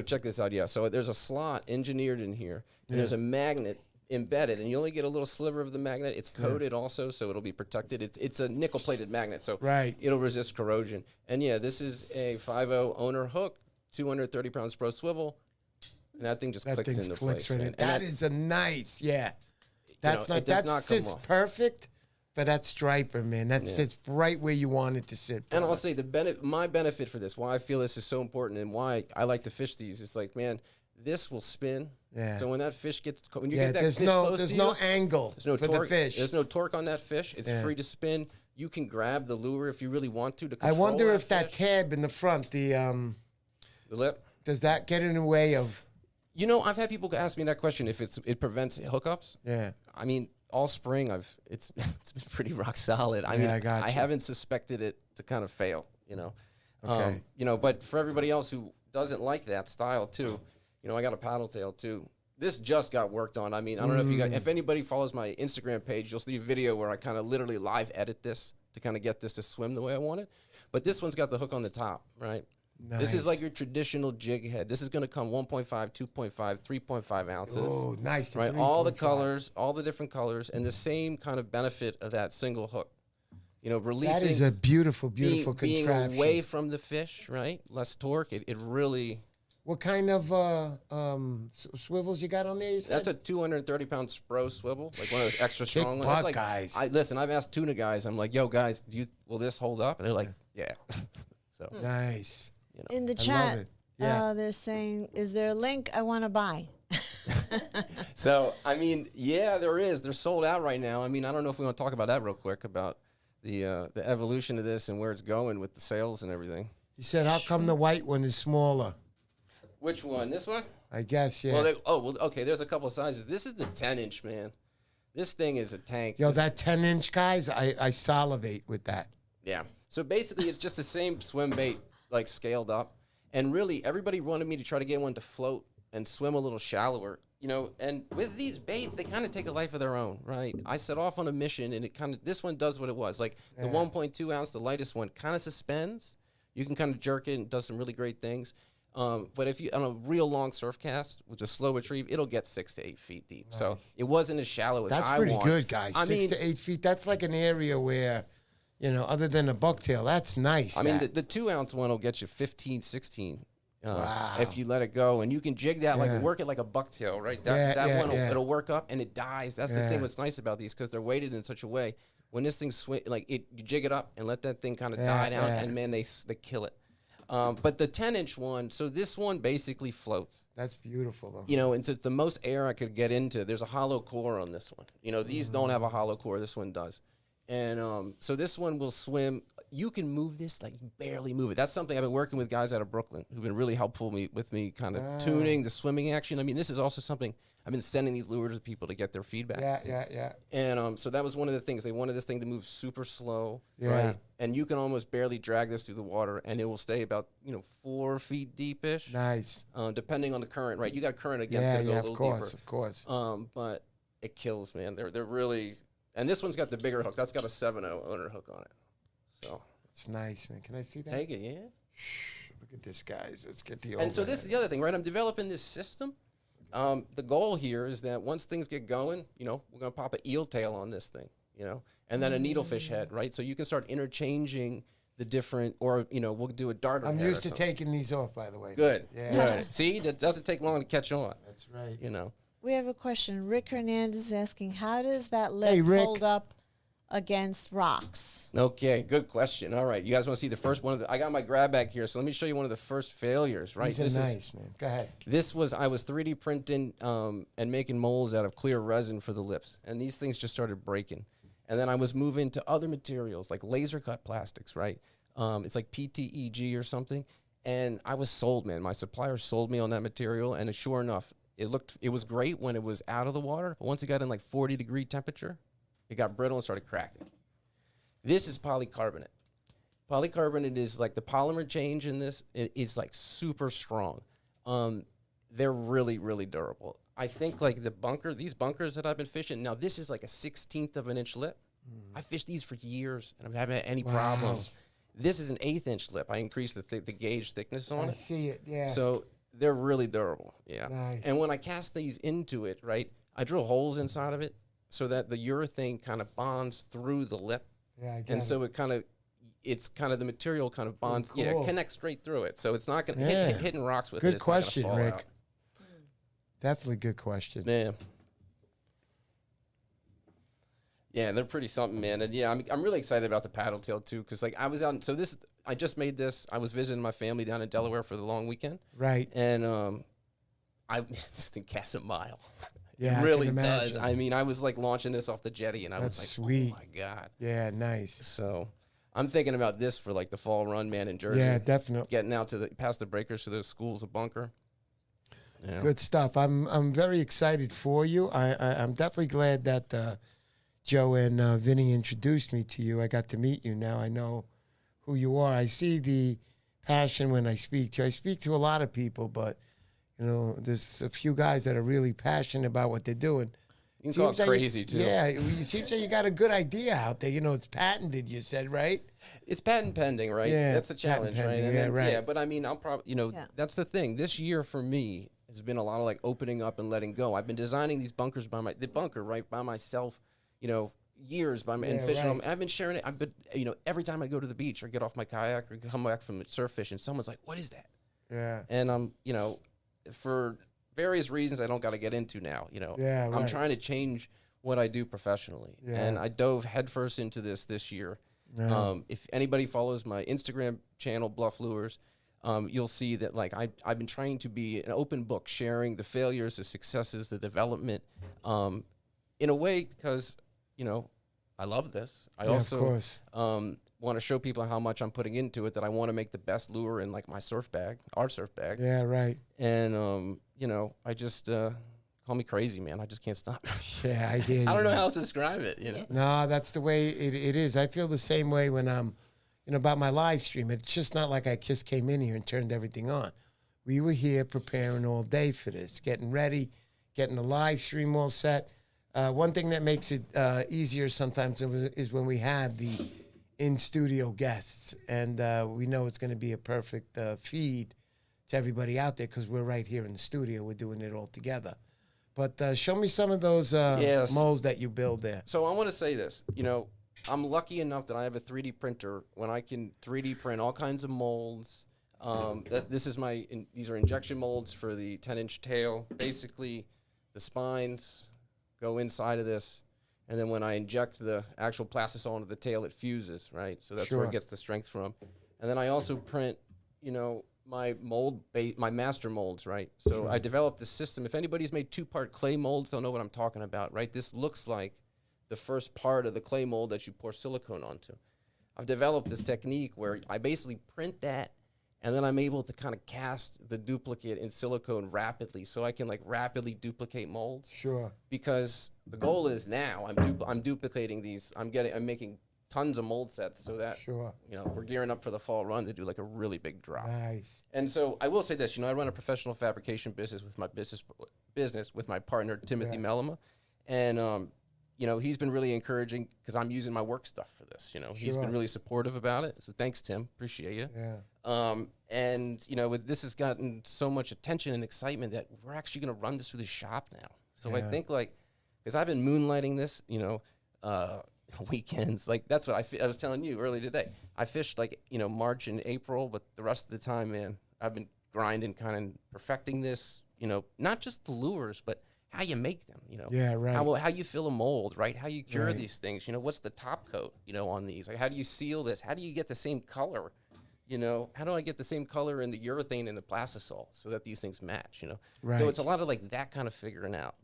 check this out. Yeah. So there's a slot engineered in here, and there's a magnet embedded, and you only get a little sliver of the magnet. It's coated also, so it'll be protected. It's a nickel-plated magnet, so Right. it'll resist corrosion. And yeah, this is a 5.0 owner hook, 230 pounds pro swivel, and that thing just That clicks thing into clicks place. right man. in. And That is a nice, yeah. That's know, not, it does that not come sits off. perfect for that striper, man. That sits right where you want it to sit. And I'll brother. say my benefit for this, why I feel this is so important, and why I like to fish these, is like, man, this will spin. Yeah. So when that fish when you Yeah, get that there's fish no, close there's to no you, angle there's no for torque. the fish. There's no torque on that fish. It's Yeah. free to spin. You can grab the lure if you really want to. I wonder if that fish. tab in the front, The lip. does that get in the way of? You know, I've had people ask me that question if it prevents hookups. Yeah. I mean, all spring it's been pretty rock solid. I mean, I got you. haven't suspected it to kind of fail. You know. Okay. You know, but for everybody else who doesn't like that style too, you know, I got a paddle tail too. This just got worked on. I mean, I don't know if you guys, if anybody follows my Instagram page, you'll see a video where I kind of literally live edit this to kind of get this to swim the way I want it. But this one's got the hook on the top, right? This is Nice. like your traditional jig head. This is going to come 1.5, 2.5, 3.5 ounces. Oh, nice. Right, all the colors, all the different colors, and the same kind of benefit of that single hook. You know, releasing. That is a beautiful, beautiful being contraption. away from the fish, right? Less torque. It really. What kind of swivels you got on there? You said? That's a 230-pound Spro swivel, like one of those extra Kick strong ones. butt, That's like, guys. Listen, I've asked tuna guys. I'm like, yo, guys, will this hold up? And they're like, yeah. So Nice. you know. In the I love chat, it. Yeah. they're saying, "Is there a link? I want to buy." So I mean, yeah, there is. They're sold out right now. I mean, I don't know if we want to talk about that real quick about the evolution of this and where it's going with the sales and everything. He said, how come the white one is smaller? Which one? This one? I guess, yeah. Well, okay, there's a couple of sizes. This is the 10-inch, man. This thing is a tank. Yo, that 10-inch, guys, I salivate with that. Yeah. So basically, it's just the same swim bait, like scaled up. And really, everybody wanted me to try to get one to float and swim a little shallower. You know, and with these baits, they kind of take a life of their own, right? I set off on a mission, and this one does what it was. Like the 1.2 ounce, the lightest one, kind of suspends. You can kind of jerk it and does some really great things. But if you on a real long surf cast with a slow retrieve, it'll get 6 to 8 feet deep. Nice. So it wasn't as shallow as That's I pretty want. good, guys. I 6 mean, to 8 feet. That's like an area where, you know, other than a bucktail, that's nice. I mean, the 2 ounce one will get you 15, 16. Wow. If you let it go, and you can jig that like work it like a bucktail, right? That one it'll work up and it dies. That's the thing. What's nice about these because they're weighted in such a way when this thing you jig it up and let that thing kind of die down, and man, they kill it. But the 10-inch one, so this one basically floats. That's beautiful, though. You know, and so it's the most air I could get into. There's a hollow core on this one. You know, these don't have a hollow core. This one does. And so this one will swim. You can move this, like you barely move it. That's something I've been working with guys out of Brooklyn who've been really helpful with me kind of tuning the swimming action. I mean, this is also something I've been sending these lures to people to get their feedback. Yeah. And so that was one of the things. They wanted this thing to move super slow, right? And you can almost barely drag this through the water, and it will stay about 4 feet deep-ish. Nice. Depending on the current, right? You got current against it, go a little deeper. Of course. But it kills, man. They're really, and this one's got the bigger hook. That's got a 7.0 owner hook on it. So it's nice, man. Can I see that? take it, yeah. Look at this, guys. Let's get the. And so this is the other thing, right? I'm developing this system. The goal here is that once things get going, we're gonna pop an eel tail on this thing, and then a needlefish head, right? So you can start interchanging the different, or we'll do a darter. I'm head used or to something. taking these off, by the way. Good. Yeah. Good. See, that doesn't take long to catch on. That's right. We have a question. Rick Hernandez is asking, how does that lip Hey, Rick. hold up against rocks? Okay, good question. All right, you guys want to see the first one? I got my grab bag here, so let me show you one of the first failures. Right, These are nice, man. Go ahead. I was 3D printing and making molds out of clear resin for the lips, and these things just started breaking. And then I was moving to other materials like laser cut plastics. Right, it's like PTEG or something. And I was sold, man. My supplier sold me on that material, and sure enough, it was great when it was out of the water, but once it got in like 40-degree temperature, it got brittle and started cracking. This is polycarbonate. Polycarbonate is like the polymer change in this is like super strong. They're really, really durable. I think like these bunkers that I've been fishing, now this is like a 1/16 of an inch lip. I fished these for years and I haven't had any problems. This is an 1/8 inch lip. I increased the gauge thickness on it. I see it, yeah. So they're really durable, yeah. Nice. And when I cast these into it, right, I drill holes inside of it so that the urethane kind of bonds through the lip. Yeah, I get And it. so it's kind of the material kind of bonds, cool. it connects straight through it. So it's not going to hitting rocks with it. Good It's not gonna question, fall Rick. out. Definitely good question. Yeah. Yeah, they're pretty something, man. And yeah, I'm really excited about the paddle tail too, because like I was out. So I just made this. I was visiting my family down in Delaware for the long weekend. Right. And this thing casts a mile. Yeah, It really I can does. imagine. I mean, I was like launching this off the jetty, and I That's was like, sweet. "Oh my god!" Yeah, nice. So, I'm thinking about this for like the fall run, man, in Jersey. Yeah, definitely. Getting out to past the breakers to those schools, a bunker. Yeah. Good stuff. I'm very excited for you. I'm definitely glad that Joe and Vinny introduced me to you. I got to meet you. Now I know who you are. I see the passion when I speak to you. I speak to a lot of people, but there's a few guys that are really passionate about what they're doing. You can call it crazy too. Yeah, it seems like you got a good idea out there. It's patented. You said, right? It's patent pending, right? Yeah, That's the challenge, patent right? pending, And yeah, then- right. Yeah, but I mean, I'll probably, that's the thing. This year for me has been a lot of like opening up and letting go. I've been designing these bunkers the bunker, right, by myself, years and fishing. right. I've been sharing it. I've been, every time I go to the beach or get off my kayak or come back from surf fishing, someone's like, "What is that?" Yeah. And I'm, for various reasons I don't got to get into now, Yeah, I'm right. trying to change what I do professionally. Yeah. And I dove headfirst into this year. Yeah. If anybody follows my Instagram channel, Bluff Lures, you'll see that like I've been trying to be an open book, sharing the failures, the successes, the development, in a way because I love this. I Yeah, of also course. want to show people how much I'm putting into it, that I want to make the best lure in like my surf bag, our surf bag. Yeah, right. And, you know, I just, call me crazy, man. I just can't stop. Yeah, I hear you. I don't know man. how else to describe it, you know? No, that's the way it is. I feel the same way when I'm, about my live stream. It's just not like I just came in here and turned everything on. We were here preparing all day for this, getting ready, getting the live stream all set. One thing that makes it easier sometimes is when we have the in-studio guests, and we know it's going to be a perfect feed to everybody out there because we're right here in the studio. We're doing it all together. But show me some of those Yes. molds that you build there. So I want to say this, you know, I'm lucky enough that I have a 3D printer when I can 3D print all kinds of molds. These are injection molds for the 10-inch tail. Basically, the spines go inside of this, and then when I inject the actual plastisol into the tail, it fuses, right? So that's where Sure. it gets the strength from. And then I also print, you know, my my master molds, right? So I developed this system. If anybody's made 2-part clay molds, they'll know what I'm talking about, right? This looks like the first part of the clay mold that you pour silicone onto. I've developed this technique where I basically print that, and then I'm able to kind of cast the duplicate in silicone rapidly, so I can like rapidly duplicate molds. Sure. Because the goal is now I'm duplicating these. I'm making tons of mold sets, so that Sure. you know we're gearing up for the fall run to do like a really big drop. Nice. And so I will say this, you know, I run a professional fabrication business with my business with my partner Timothy Mellema, and you know, he's been really encouraging because I'm using my work stuff for this. You know, he's Sure. been really supportive about it. So thanks, Tim. Appreciate you. Yeah. And you know, this has gotten so much attention and excitement that we're actually going to run this through the shop now. So I Yeah. think like, because I've been moonlighting this, you know, weekends. Like that's what I was telling you earlier today. I fished like, you know, March and April, but the rest of the time, man, I've been grinding, kind of perfecting this, you know, not just the lures, but how you make them, you know. Yeah, right. How you fill a mold, right? How you cure Right. these things, you know, what's the top coat, you know, on these? Like how do you seal this? How do you get the same color? You know, how do I get the same color in the urethane and the plastisol so that these things match, you know? Right. So it's a lot of like that kind of figuring out.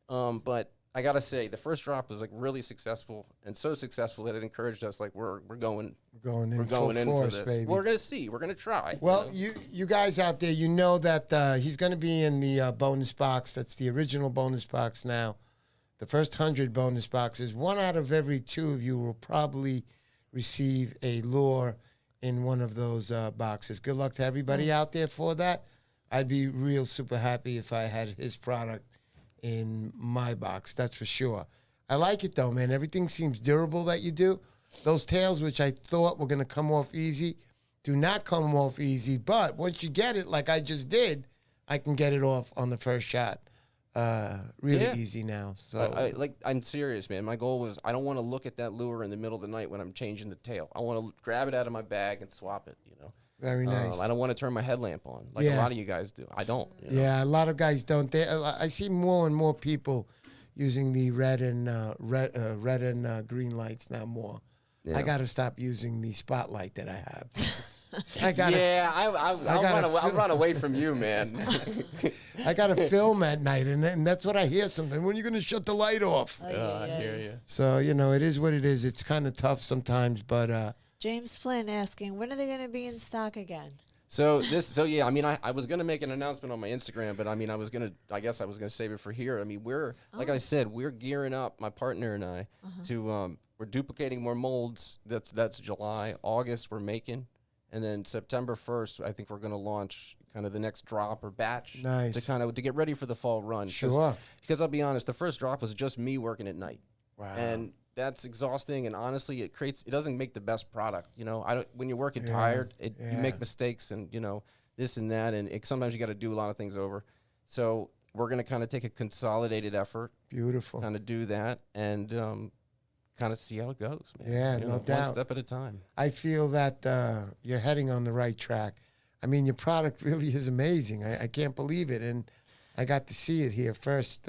But I gotta say, the first drop was like really successful, and so successful that it encouraged us. Like we're going Going in we're going full in force, for this. baby. We're gonna see. We're gonna try. Well, you know? you guys out there, you know that he's going to be in the bonus box. That's the original bonus box now. The first 100 bonus boxes. 1 out of every 2 of you will probably receive a lure in one of those boxes. Good luck to everybody out there for that. I'd be real super happy if I had his product in my box. That's for sure. I like it though, man. Everything seems durable that you do. Those tails, which I thought were going to come off easy, do not come off easy. But once you get it, like I just did, I can get it off on the first shot. Really Yeah. easy now. So I'm serious, man. My goal was I don't want to look at that lure in the middle of the night when I'm changing the tail. I want to grab it out of my bag and swap it, you know. very nice. I don't want to turn my headlamp on like a Yeah. lot of you guys do. I don't. You know? Yeah, a lot of guys don't. I see more and more people using the red and green lights now more. Yeah. I got to stop using the spotlight that I have. I got to Yeah, I'll run away from you, man. I got to film at night, and that's what I hear sometimes. When are you going to shut the light off? I hear you. So, you know, it is what it is. It's kind of tough sometimes, but James Flynn asking, when are they going to be in stock again? So yeah, I mean, I was gonna make an announcement on my Instagram, but I mean, I guess I was gonna save it for here. I mean, like I said, we're gearing up, my partner and I, to we're duplicating more molds. That's July, August we're making, and then September 1st, I think we're gonna launch kind of the next drop or batch. Nice. to get ready for the fall run. Sure. Because I'll be honest, the first drop was just me working at night. Wow. And that's exhausting, and honestly, it doesn't make the best product. You know, when you're working tired, you make mistakes, and you know this and that, and sometimes you got to do a lot of things over. So we're gonna kind of take a consolidated effort, beautiful. kind of do that, and kind of see how it goes. Man. Yeah, You no know, doubt. one step at a time. I feel that you're heading on the right track. I mean, your product really is amazing. I can't believe it, and I got to see it here first,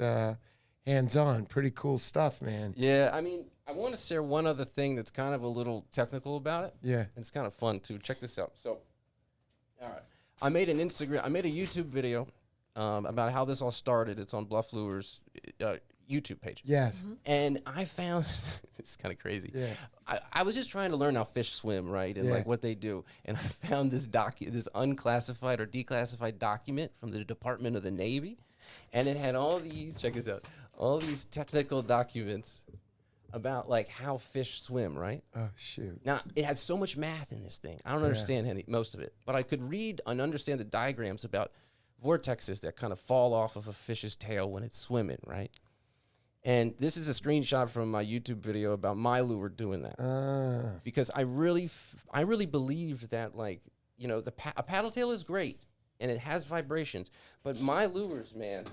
hands-on. Pretty cool stuff, man. Yeah, I mean, I want to share one other thing that's kind of a little technical about it. Yeah. And it's kind of fun too. Check this out. So, all right, I made a YouTube video about how this all started. It's on Bluff Lures. YouTube page. Yes. And I found it's kind of crazy. Yeah. I was just trying to learn how fish swim, right, and Yeah. like what they do. And I found this this unclassified or declassified document from the Department of the Navy, and it had all these. Check this out. All these technical documents about like how fish swim, right? Oh shoot. Now it has so much math in this thing. I don't understand most of it, but I could read and understand the diagrams about vortexes that kind of fall off of a fish's tail when it's swimming, right? And this is a screenshot from my YouTube video about my lure doing that. Because I really believed that, like, you know, a paddle tail is great and it has vibrations, but my lures, man,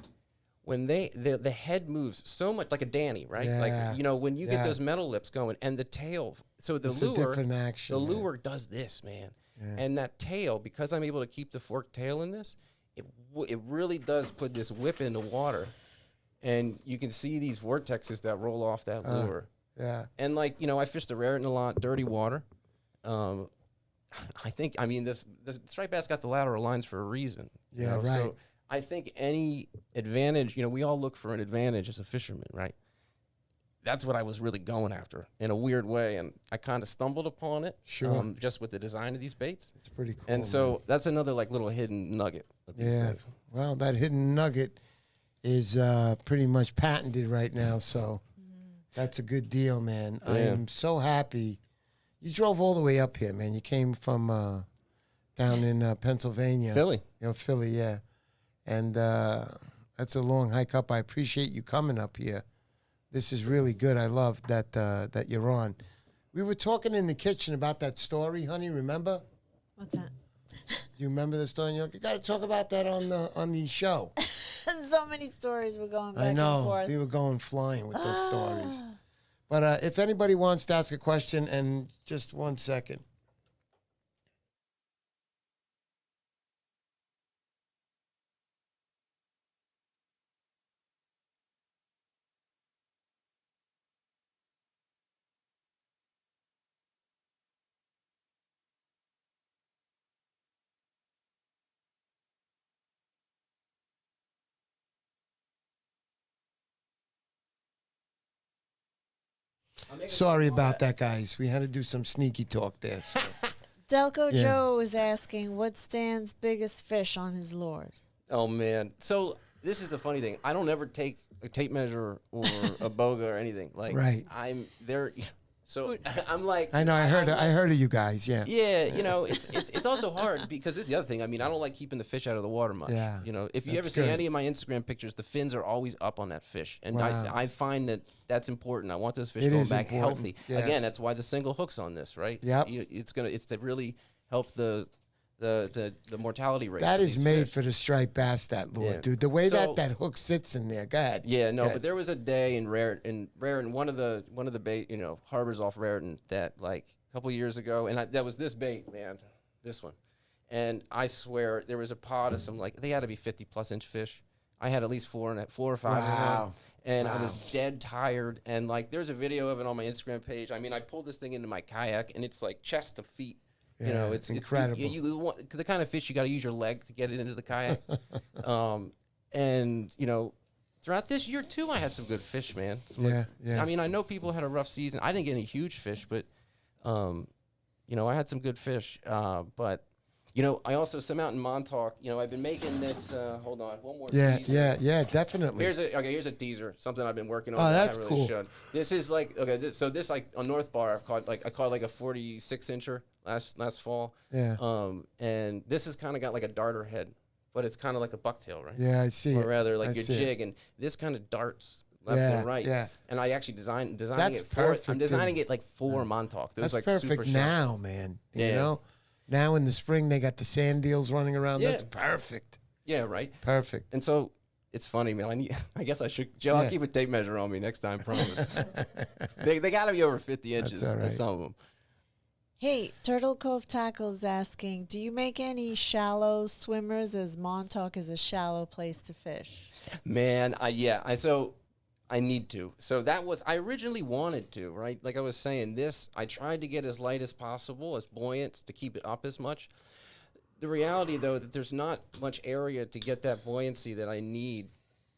when the head moves so much like a Danny, right? Yeah. Like, you know, when you get those metal lips going and the tail, so the It's a lure, different action, the man. lure does this, man. And that tail, because I'm able to keep the forked tail in this, it really does put this whip in the water. And you can see these vortexes that roll off that lure. Yeah. And like, you know, I fished the Raritan a lot, dirty water. I mean, the striped bass got the lateral lines for a reason. you Yeah, know? right. So I think any advantage, you know, we all look for an advantage as a fisherman, right? That's what I was really going after in a weird way. And I kind of stumbled upon it. Sure. Just with the design of these baits. It's pretty cool. And so that's another like little hidden nugget of these things. Well, that hidden nugget is pretty much patented right now, so that's a good deal, man. I am so happy. You drove all the way up here, man. You came from down in Pennsylvania. Philly. You know, Philly, yeah. And that's a long hike up. I appreciate you coming up here. This is really good. I love that that you're on. We were talking in the kitchen about that story, honey, remember? What's that? You remember the story? You're like, you got to talk about that on the show. So many stories were going back I and know. forth. They were going flying with those stories. But if anybody wants to ask a question, and just 1 second. Sorry about that, guys. We had to do some sneaky talk there. So. Delco Yeah. Joe is asking, what's Stan's biggest fish on his lures? Oh man! So this is the funny thing. I don't ever take a tape measure or a boga or anything. Like, Right. I'm there. So I'm like, I know. I heard of you guys. Yeah. yeah, you know, it's also hard because this is the other thing. I mean, I don't like keeping the fish out of the water much. Yeah, You know, if you that's ever see good. any of my Instagram pictures, the fins are always up on that fish, and Wow. I find that that's important. I want those fish It going is back important. healthy. Yeah. Again, that's why the single hook's on this, right? Yep. It's to really help the mortality rate. That of is these made fish. for the striped bass, that lure, Yeah. dude. The way So- that hook sits in there. Go ahead. Yeah, no, Go ahead. but there was a day in Raritan, one of the bait, you know, harbors off Raritan that like a couple years ago, and that was this bait, man, this one, and I swear there was a pod of some like they had to be 50+ inch fish. I had at least 4 or 5 of them, Wow. and I was dead tired. And like, there's a video of it on my Instagram page. I mean, I pulled this thing into my kayak, and it's like chest to feet. You Yeah, know, it's it's incredible. You want the kind of fish you got to use your leg to get it into the kayak. And you know, throughout this year too, I had some good fish, man. Yeah. I mean, I know people had a rough season. I didn't get any huge fish, but you know, I had some good fish. But you know, I also some out in Montauk. You know, I've been making this. Hold on, one more. Yeah, teaser. yeah, definitely. Here's a teaser. Something I've been working on. Oh, that I that's haven't really cool. showed. This is like this like on North Bar. I caught like a 46-incher last fall. Yeah. And this has kind of got like a darter head, but it's kind of like a bucktail, right? Yeah, I see Or it. rather, like I your see it. jig, and this kind of darts left Yeah, and right. yeah. And I actually designing That's it for. perfect, I'm designing dude. it like for Montauk. Those That's like perfect super sharp. now, man. You Yeah. know? Now in the spring, they got the sand deals running around. Yeah. That's perfect. Yeah, right. Perfect. And so it's funny, man. I guess I should, Joe. Yeah. I'll keep a tape measure on me next time. Promise. they got to be over 50 inches. all right. Some of them. Hey, Turtle Cove Tackle is asking, do you make any shallow swimmers, as Montauk is a shallow place to fish? Man, I need to. So I originally wanted to, right? Like I was saying, I tried to get as light as possible, as buoyant, to keep it up as much. The reality, though, that there's not much area to get that buoyancy that I need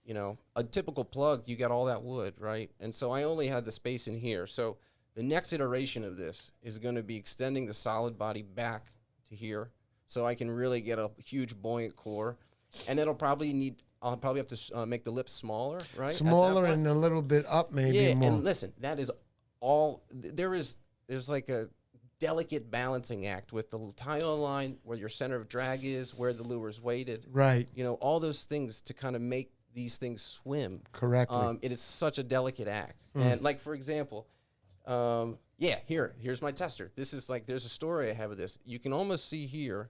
you know, a typical plug, you got all that wood, right? And so I only had the space in here. So the next iteration of this is going to be extending the solid body back to here, so I can really get a huge buoyant core. And I'll probably have to make the lips smaller, right? Smaller and a little bit up, maybe more. And listen, that is all. There's like a delicate balancing act with the tie-on line, where your center of drag is, where the lure is weighted. Right. You know, all those things to kind of make these things swim Correctly. It is such a delicate act. And like, for example, here's my tester. This is like, there's a story I have of this. You can almost see here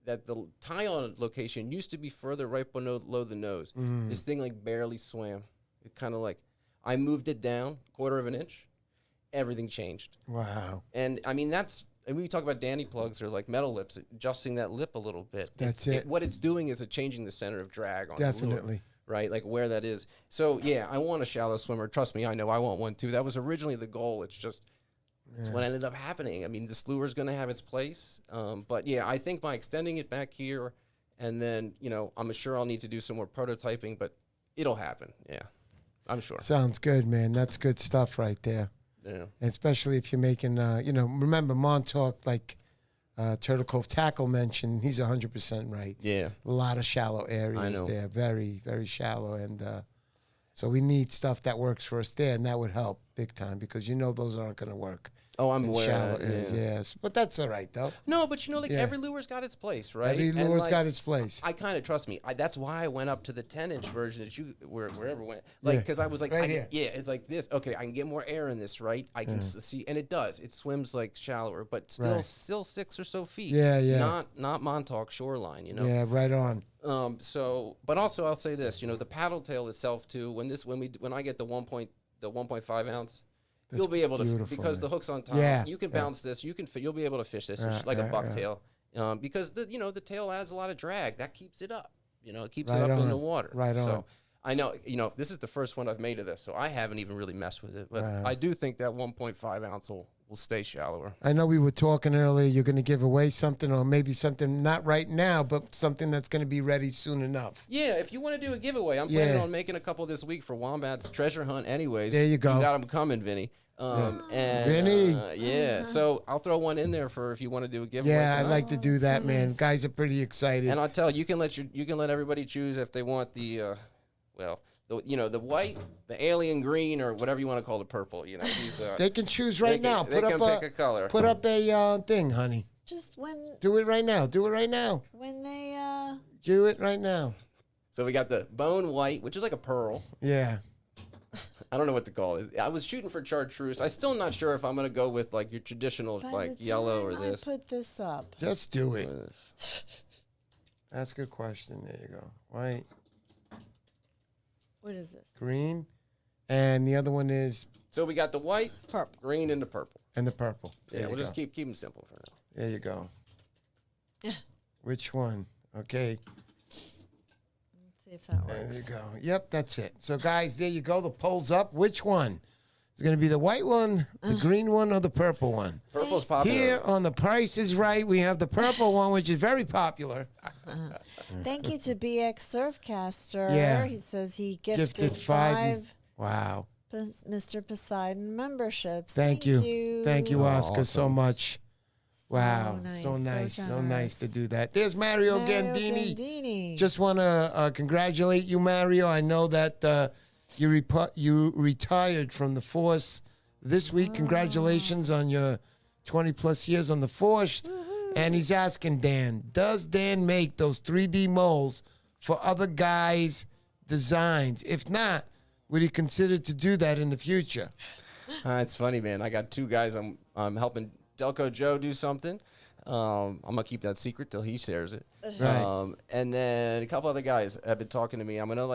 that the tie-on location used to be further right below the nose. This thing like barely swam. It kind of like, I moved it down 1/4 of an inch. Everything changed. Wow. And I mean, and we talk about Danny plugs or like metal lips, adjusting that lip a little bit. That's it. What it's doing is changing the center of drag on the Definitely. lure, right? Like where that is. So yeah, I want a shallow swimmer. Trust me, I know I want one too. That was originally the goal. It's just, it's what ended up happening. I mean, this lure is going to have its place. But yeah, I think by extending it back here, and then, you know, I'm sure I'll need to do some more prototyping, but it'll happen. Yeah, I'm sure. Sounds good, man. That's good stuff right there. Yeah. And especially if you're making, you know, remember Montauk, like Turtle Cove Tackle mentioned, he's 100% right. Yeah. A lot of shallow areas there, very, very shallow. And so we need stuff that works for us there, and that would help big time, because you know those aren't going to work. Oh, I'm in aware. shallow areas. Yes, but that's all right, though. No, but you know, like every lure's got its place, right? Every And, lure's like, got its place. I kind of trust me. That's why I went up to the 10-inch version that you wherever went, like, because I was like, Right here. yeah, it's like this. Okay, I can get more air in this, right? I can see, and it does. It swims like shallower, but still 6 or so feet. Yeah. Not Montauk shoreline, you know. Yeah, right on. So, but also I'll say this, you know, the paddle tail itself too. When I get the 1.5 ounce. You'll be able to, because the hook's on top. Yeah, You can bounce this. You'll be able to fish this like a bucktail, because the tail adds a lot of drag. That keeps it up. You know, it keeps it up in the water. Right on. So I know, you know, this is the first one I've made of this, so I haven't even really messed with it. But I do think that 1.5 ounce will stay shallower. I know we were talking earlier, you're going to give away something, or maybe something not right now, but something that's going to be ready soon enough. Yeah, if you want to do a giveaway, I'm planning on making a couple this week for Wombat's treasure hunt anyways. There you go. You got them coming, Vinny. And, Vinny. Yeah, so I'll throw one in there for if you want to do a giveaway. Yeah, I'd tonight. like to do that, so man. nice. Guys are pretty excited. And I'll tell you, you can let everybody choose if they want the the white, the alien green, or whatever you want to call the purple. You know, they can choose right now. They can pick a color. Put up a thing, honey. Just when Do it right now. Do it right now. they Do it right now. So we got the bone white, which is like a pearl. Yeah. I don't know what to call it. I was shooting for chartreuse. I'm still not sure if I'm gonna go with like your traditional by like the yellow or time this. I put this up. Just do it. That's a good question. There you go. White, What is this? green, and the other one is, So we got the white, Purple. green, and the purple. and the purple. There Yeah, you we'll just go. keep them simple for now. There you go. Which one? Okay. Let's see if that There works. you go. Yep, that's it. So, guys, there you go. The poll's up. Which one? Is it going to be the white one, the green one, or the purple one? Purple's popular. Here on The Price is Right, we have the purple one, which is very popular. Thank you to BX Surfcaster. Yeah. He says he gifted Gifted five. 5 Wow. Mr. Poseidon memberships. Thank you. Thank you, Oh, Oscar, so awesome. much. Wow. So nice. So nice to do that. There's Mario Gandini. Gandini. Just want to congratulate you, Mario. I know that you retired from the force this week. Congratulations on your 20-plus years on the force. And he's asking Dan, does Dan make those 3D molds for other guys' designs? If not, would he consider to do that in the future? It's funny, man. I got 2 guys. I'm helping Delco Joe do something. I'm gonna keep that secret till he shares it. Right. And then a couple other guys have been talking to me. I'm gonna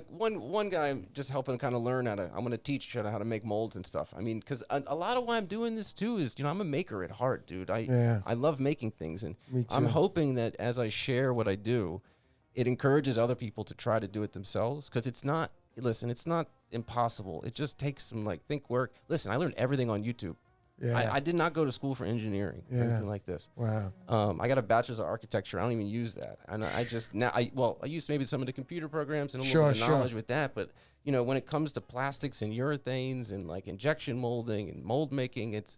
one guy I'm just helping kind of learn I'm gonna teach how to make molds and stuff. I mean, because a lot of why I'm doing this too is I'm a maker at heart, dude. I love making things, and Me too. I'm hoping that as I share what I do, it encourages other people to try to do it themselves. Because it's not impossible. It just takes some think work. Listen, I learned everything on YouTube. Yeah. I did not go to school for engineering or anything like this. Wow. I got a bachelor's of architecture. I don't even use that. And I just now I use maybe some of the computer programs and a little bit of knowledge with that. But you know, when it comes to plastics and urethanes and like injection molding and mold making, it's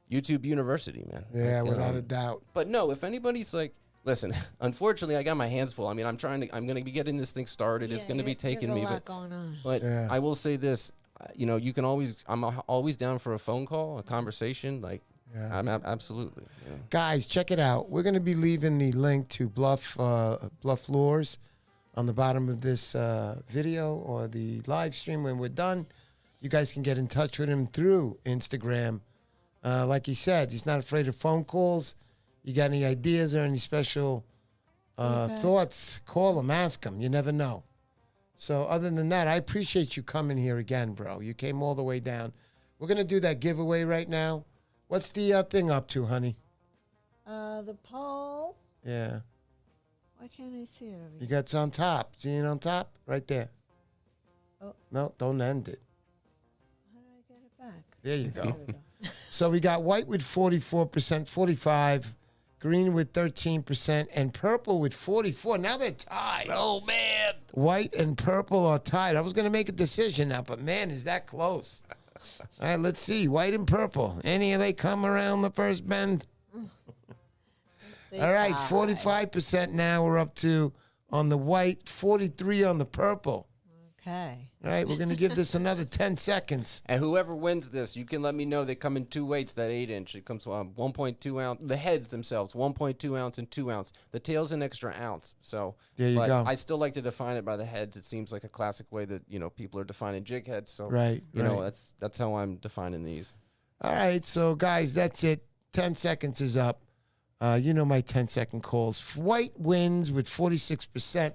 YouTube University, man. Yeah, Like, without a doubt. But no, if anybody's like, listen, unfortunately, I got my hands full. I mean, I'm going to be getting this thing started. It's going to be taking me. A lot going on. But I will say this, you know, you can always, I'm always down for a phone call, a conversation. Like, I'm absolutely. Yeah. Guys, check it out. We're going to be leaving the link to Bluff Lures on the bottom of this video or the live stream when we're done. You guys can get in touch with him through Instagram. Like he said, he's not afraid of phone calls. You got any ideas or any special thoughts, call him, ask him. You never know. So other than that, I appreciate you coming here again, bro. You came all the way down. We're going to do that giveaway right now. What's the thing up to, honey? The poll. Yeah. Why can't I see it over You here? got it on top. See it on top? Right there. Oh. No, don't end it. How do I get it back? There you go. There we go. So we got white with 44%, 45, green with 13%, and purple with 44. Now they're tied. Oh, man. White and purple are tied. I was going to make a decision now, but, man, is that close. All right, let's see. White and purple. Any of they come around the first bend? They All right, tied. 45% now we're up to on the white, 43 on the purple. Okay. All right, we're going to give this another 10 seconds. And whoever wins this, you can let me know. They come in two weights, that 8-inch. It comes 1.2 ounce. The heads themselves, 1.2 ounce and 2 ounce. The tail's an extra ounce. So There you but go. I still like to define it by the heads. It seems like a classic way that, you know, people are defining jig heads. So, Right, you know, right. that's how I'm defining these. All right, so guys, that's it. 10 seconds is up. You know my 10-second calls. White wins with 46%.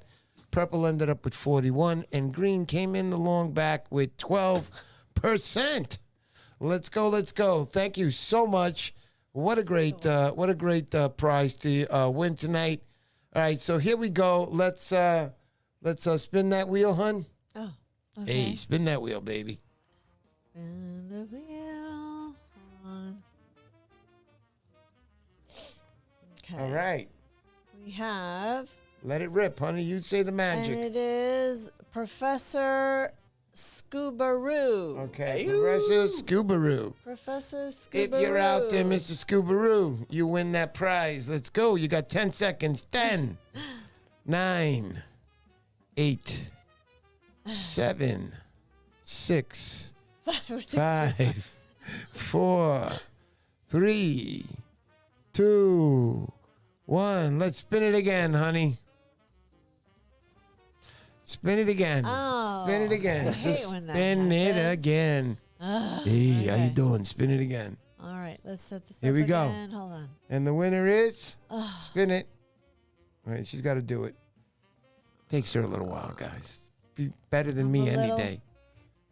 Purple ended up with 41%. And green came in the long back with 12%. Let's go, let's go. Thank you so much. What a great prize to win tonight. All right, so here we go. Let's spin that wheel, hun. Oh. Okay. Hey, spin that wheel, baby. Spin the wheel. Hold on. Okay. All right. We have, Let it rip, honey. You say the and magic. it is Professor Scoobaroo. Okay, Professor Scoobaroo. Professor If Scoobaroo. you're out there, Mr. Scoobaroo, you win that prize. Let's go. You got 10 seconds. 10, 9, 8, 7, 6, 5, 4, 3, 2, 1. Let's spin it again, honey. Spin it again. Oh, Spin it again. I hate Just when that spin it happens. again. Ah, Hey, how you okay. doing? Spin it again. All right, let's set this Here up we go. again. Hold on. And the winner is Ah. spin it. All right, she's got to do it. Takes her a little while, guys. Be better than I'm me a any little day.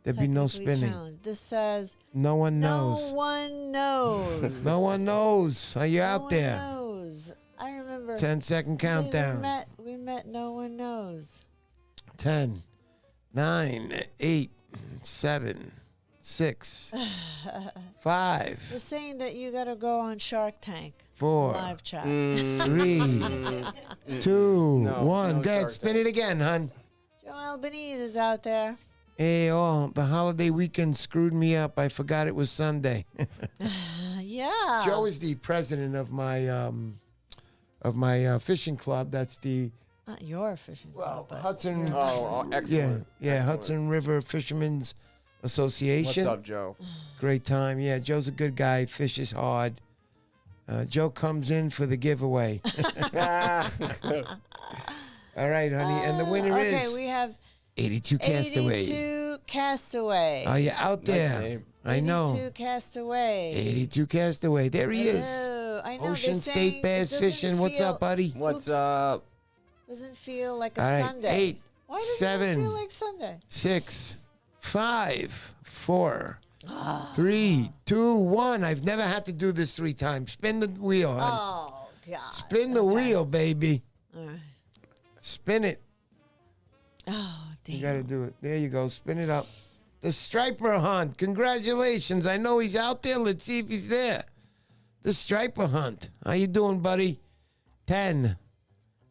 There'd be no Technically spinning. challenged. This says No one no knows. one knows. No one knows. Are you No out one there? knows. I remember. 10-second countdown. We met. No one knows. 10, 9, 8, 7, 6, 5, They're saying that you got to go on Shark Tank 4, live chat. 3, 2, No, 1. no Go ahead, Shark spin Tank. it again, hun. Joe Albanese is out there. Hey, the holiday weekend screwed me up. I forgot it was Sunday. Yeah. Joe is the president of my fishing club. That's the Not your fishing club, but Hudson. your Oh, excellent. Yeah, Excellent. Hudson River Fishermen's Association. What's up, Joe? Great time. Yeah, Joe's a good guy. Fishes hard. Joe comes in for the giveaway. All right, honey, and the winner okay, is we have 82 Castaway. 82 Castaway. Are you out there? name. I know. 82 Castaway. 82 Castaway. There he is. Hello. I know they're Ocean saying State Bass it doesn't Fishing. What's feel- up, buddy? What's Oops. up? Doesn't feel like a All right, Sunday. 8, Why doesn't 7, it feel like Sunday? 6, 5, 4, 3, 2, 1. I've never had to do this 3 times. Spin the wheel, hon. Oh God. Spin the wheel, baby. All right. Spin it. Oh damn. You got to do it. There you go. Spin it up. The striper hunt. Congratulations. I know he's out there. Let's see if he's there. The striper hunt. How you doing, buddy? 10.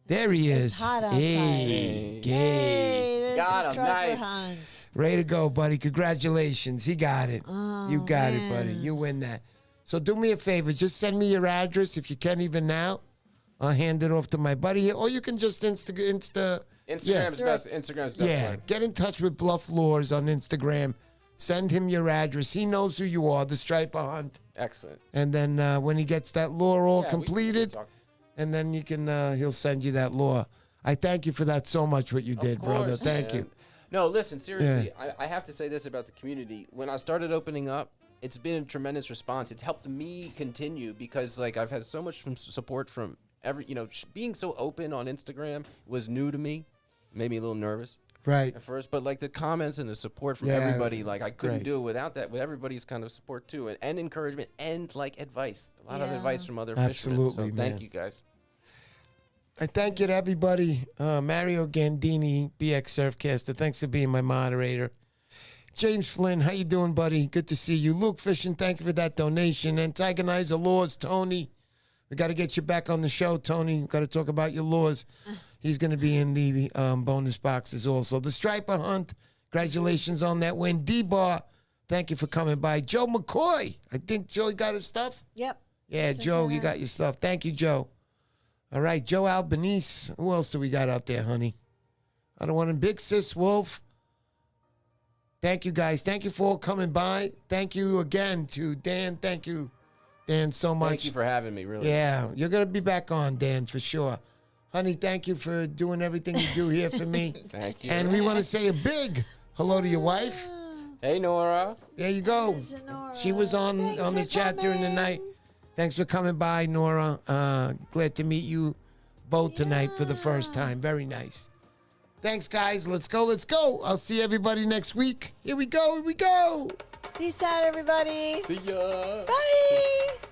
There he is. It's hot outside. Hey, Hey, there's Got the him. striper Nice. hunt. Way to go, buddy. Congratulations. He got it. Oh, You got it, man. buddy. You win that. So do me a favor. Just send me your address if you can even now. I'll hand it off to my buddy here. Or you can just Instagram's Yeah. best. Instagram's best. Yeah, way. get in touch with Bluff Lures on Instagram. Send him your address. He knows who you are, the striper hunt. Excellent. And then when he gets that lure all Yeah, we completed, talk- and then you can he'll send you that lure. I thank you for that so much, what you did, Of brother. course, Thank man. you. No, listen, seriously, I have to say this about the community. When I started opening up, it's been a tremendous response. It's helped me continue because, like, I've had so much support from being so open on Instagram was new to me. Made me a little nervous Right. at first, but, like, the comments and the support from Yeah, everybody, like, I it's couldn't great. do it without that, with everybody's kind of support, too, and encouragement and, like, advice. A lot of Yeah. advice from other fishermen. Absolutely, So man. thank you, guys. I thank you to everybody. Mario Gandini, BX Surfcaster. Thanks for being my moderator. James Flynn, how you doing, buddy? Good to see you. Luke Fishing, thank you for that donation. Antagonizer Laws, Tony. We got to get you back on the show, Tony. Got to talk about your laws. He's going to be in the bonus boxes also. The Striper Hunt, congratulations on that win. D-Bar, thank you for coming by. Joe McCoy, I think Joe got his stuff. Yep. Yeah, Joe, you got your stuff. Thank you, Joe. All right, Joe Albanese. Who else do we got out there, honey? I don't want him. Big Sis Wolf. Thank you, guys. Thank you for all coming by. Thank you again to Dan. Thank you, Dan, so much. Thank you for having me, really. Yeah, you're going to be back on, Dan, for sure. Honey, thank you for doing everything you do here for me. Thank you. And we want to say a big hello to your wife. Hey, Nora. There you go. To Nora. She was on Thanks the for chat during the coming. night. Thanks for coming by, Nora. Glad to meet you both tonight for the first time. Very nice. Thanks, guys. Let's go. Let's go. I'll see everybody next week. Here we go. Here we go. Peace out, everybody. See ya. Bye.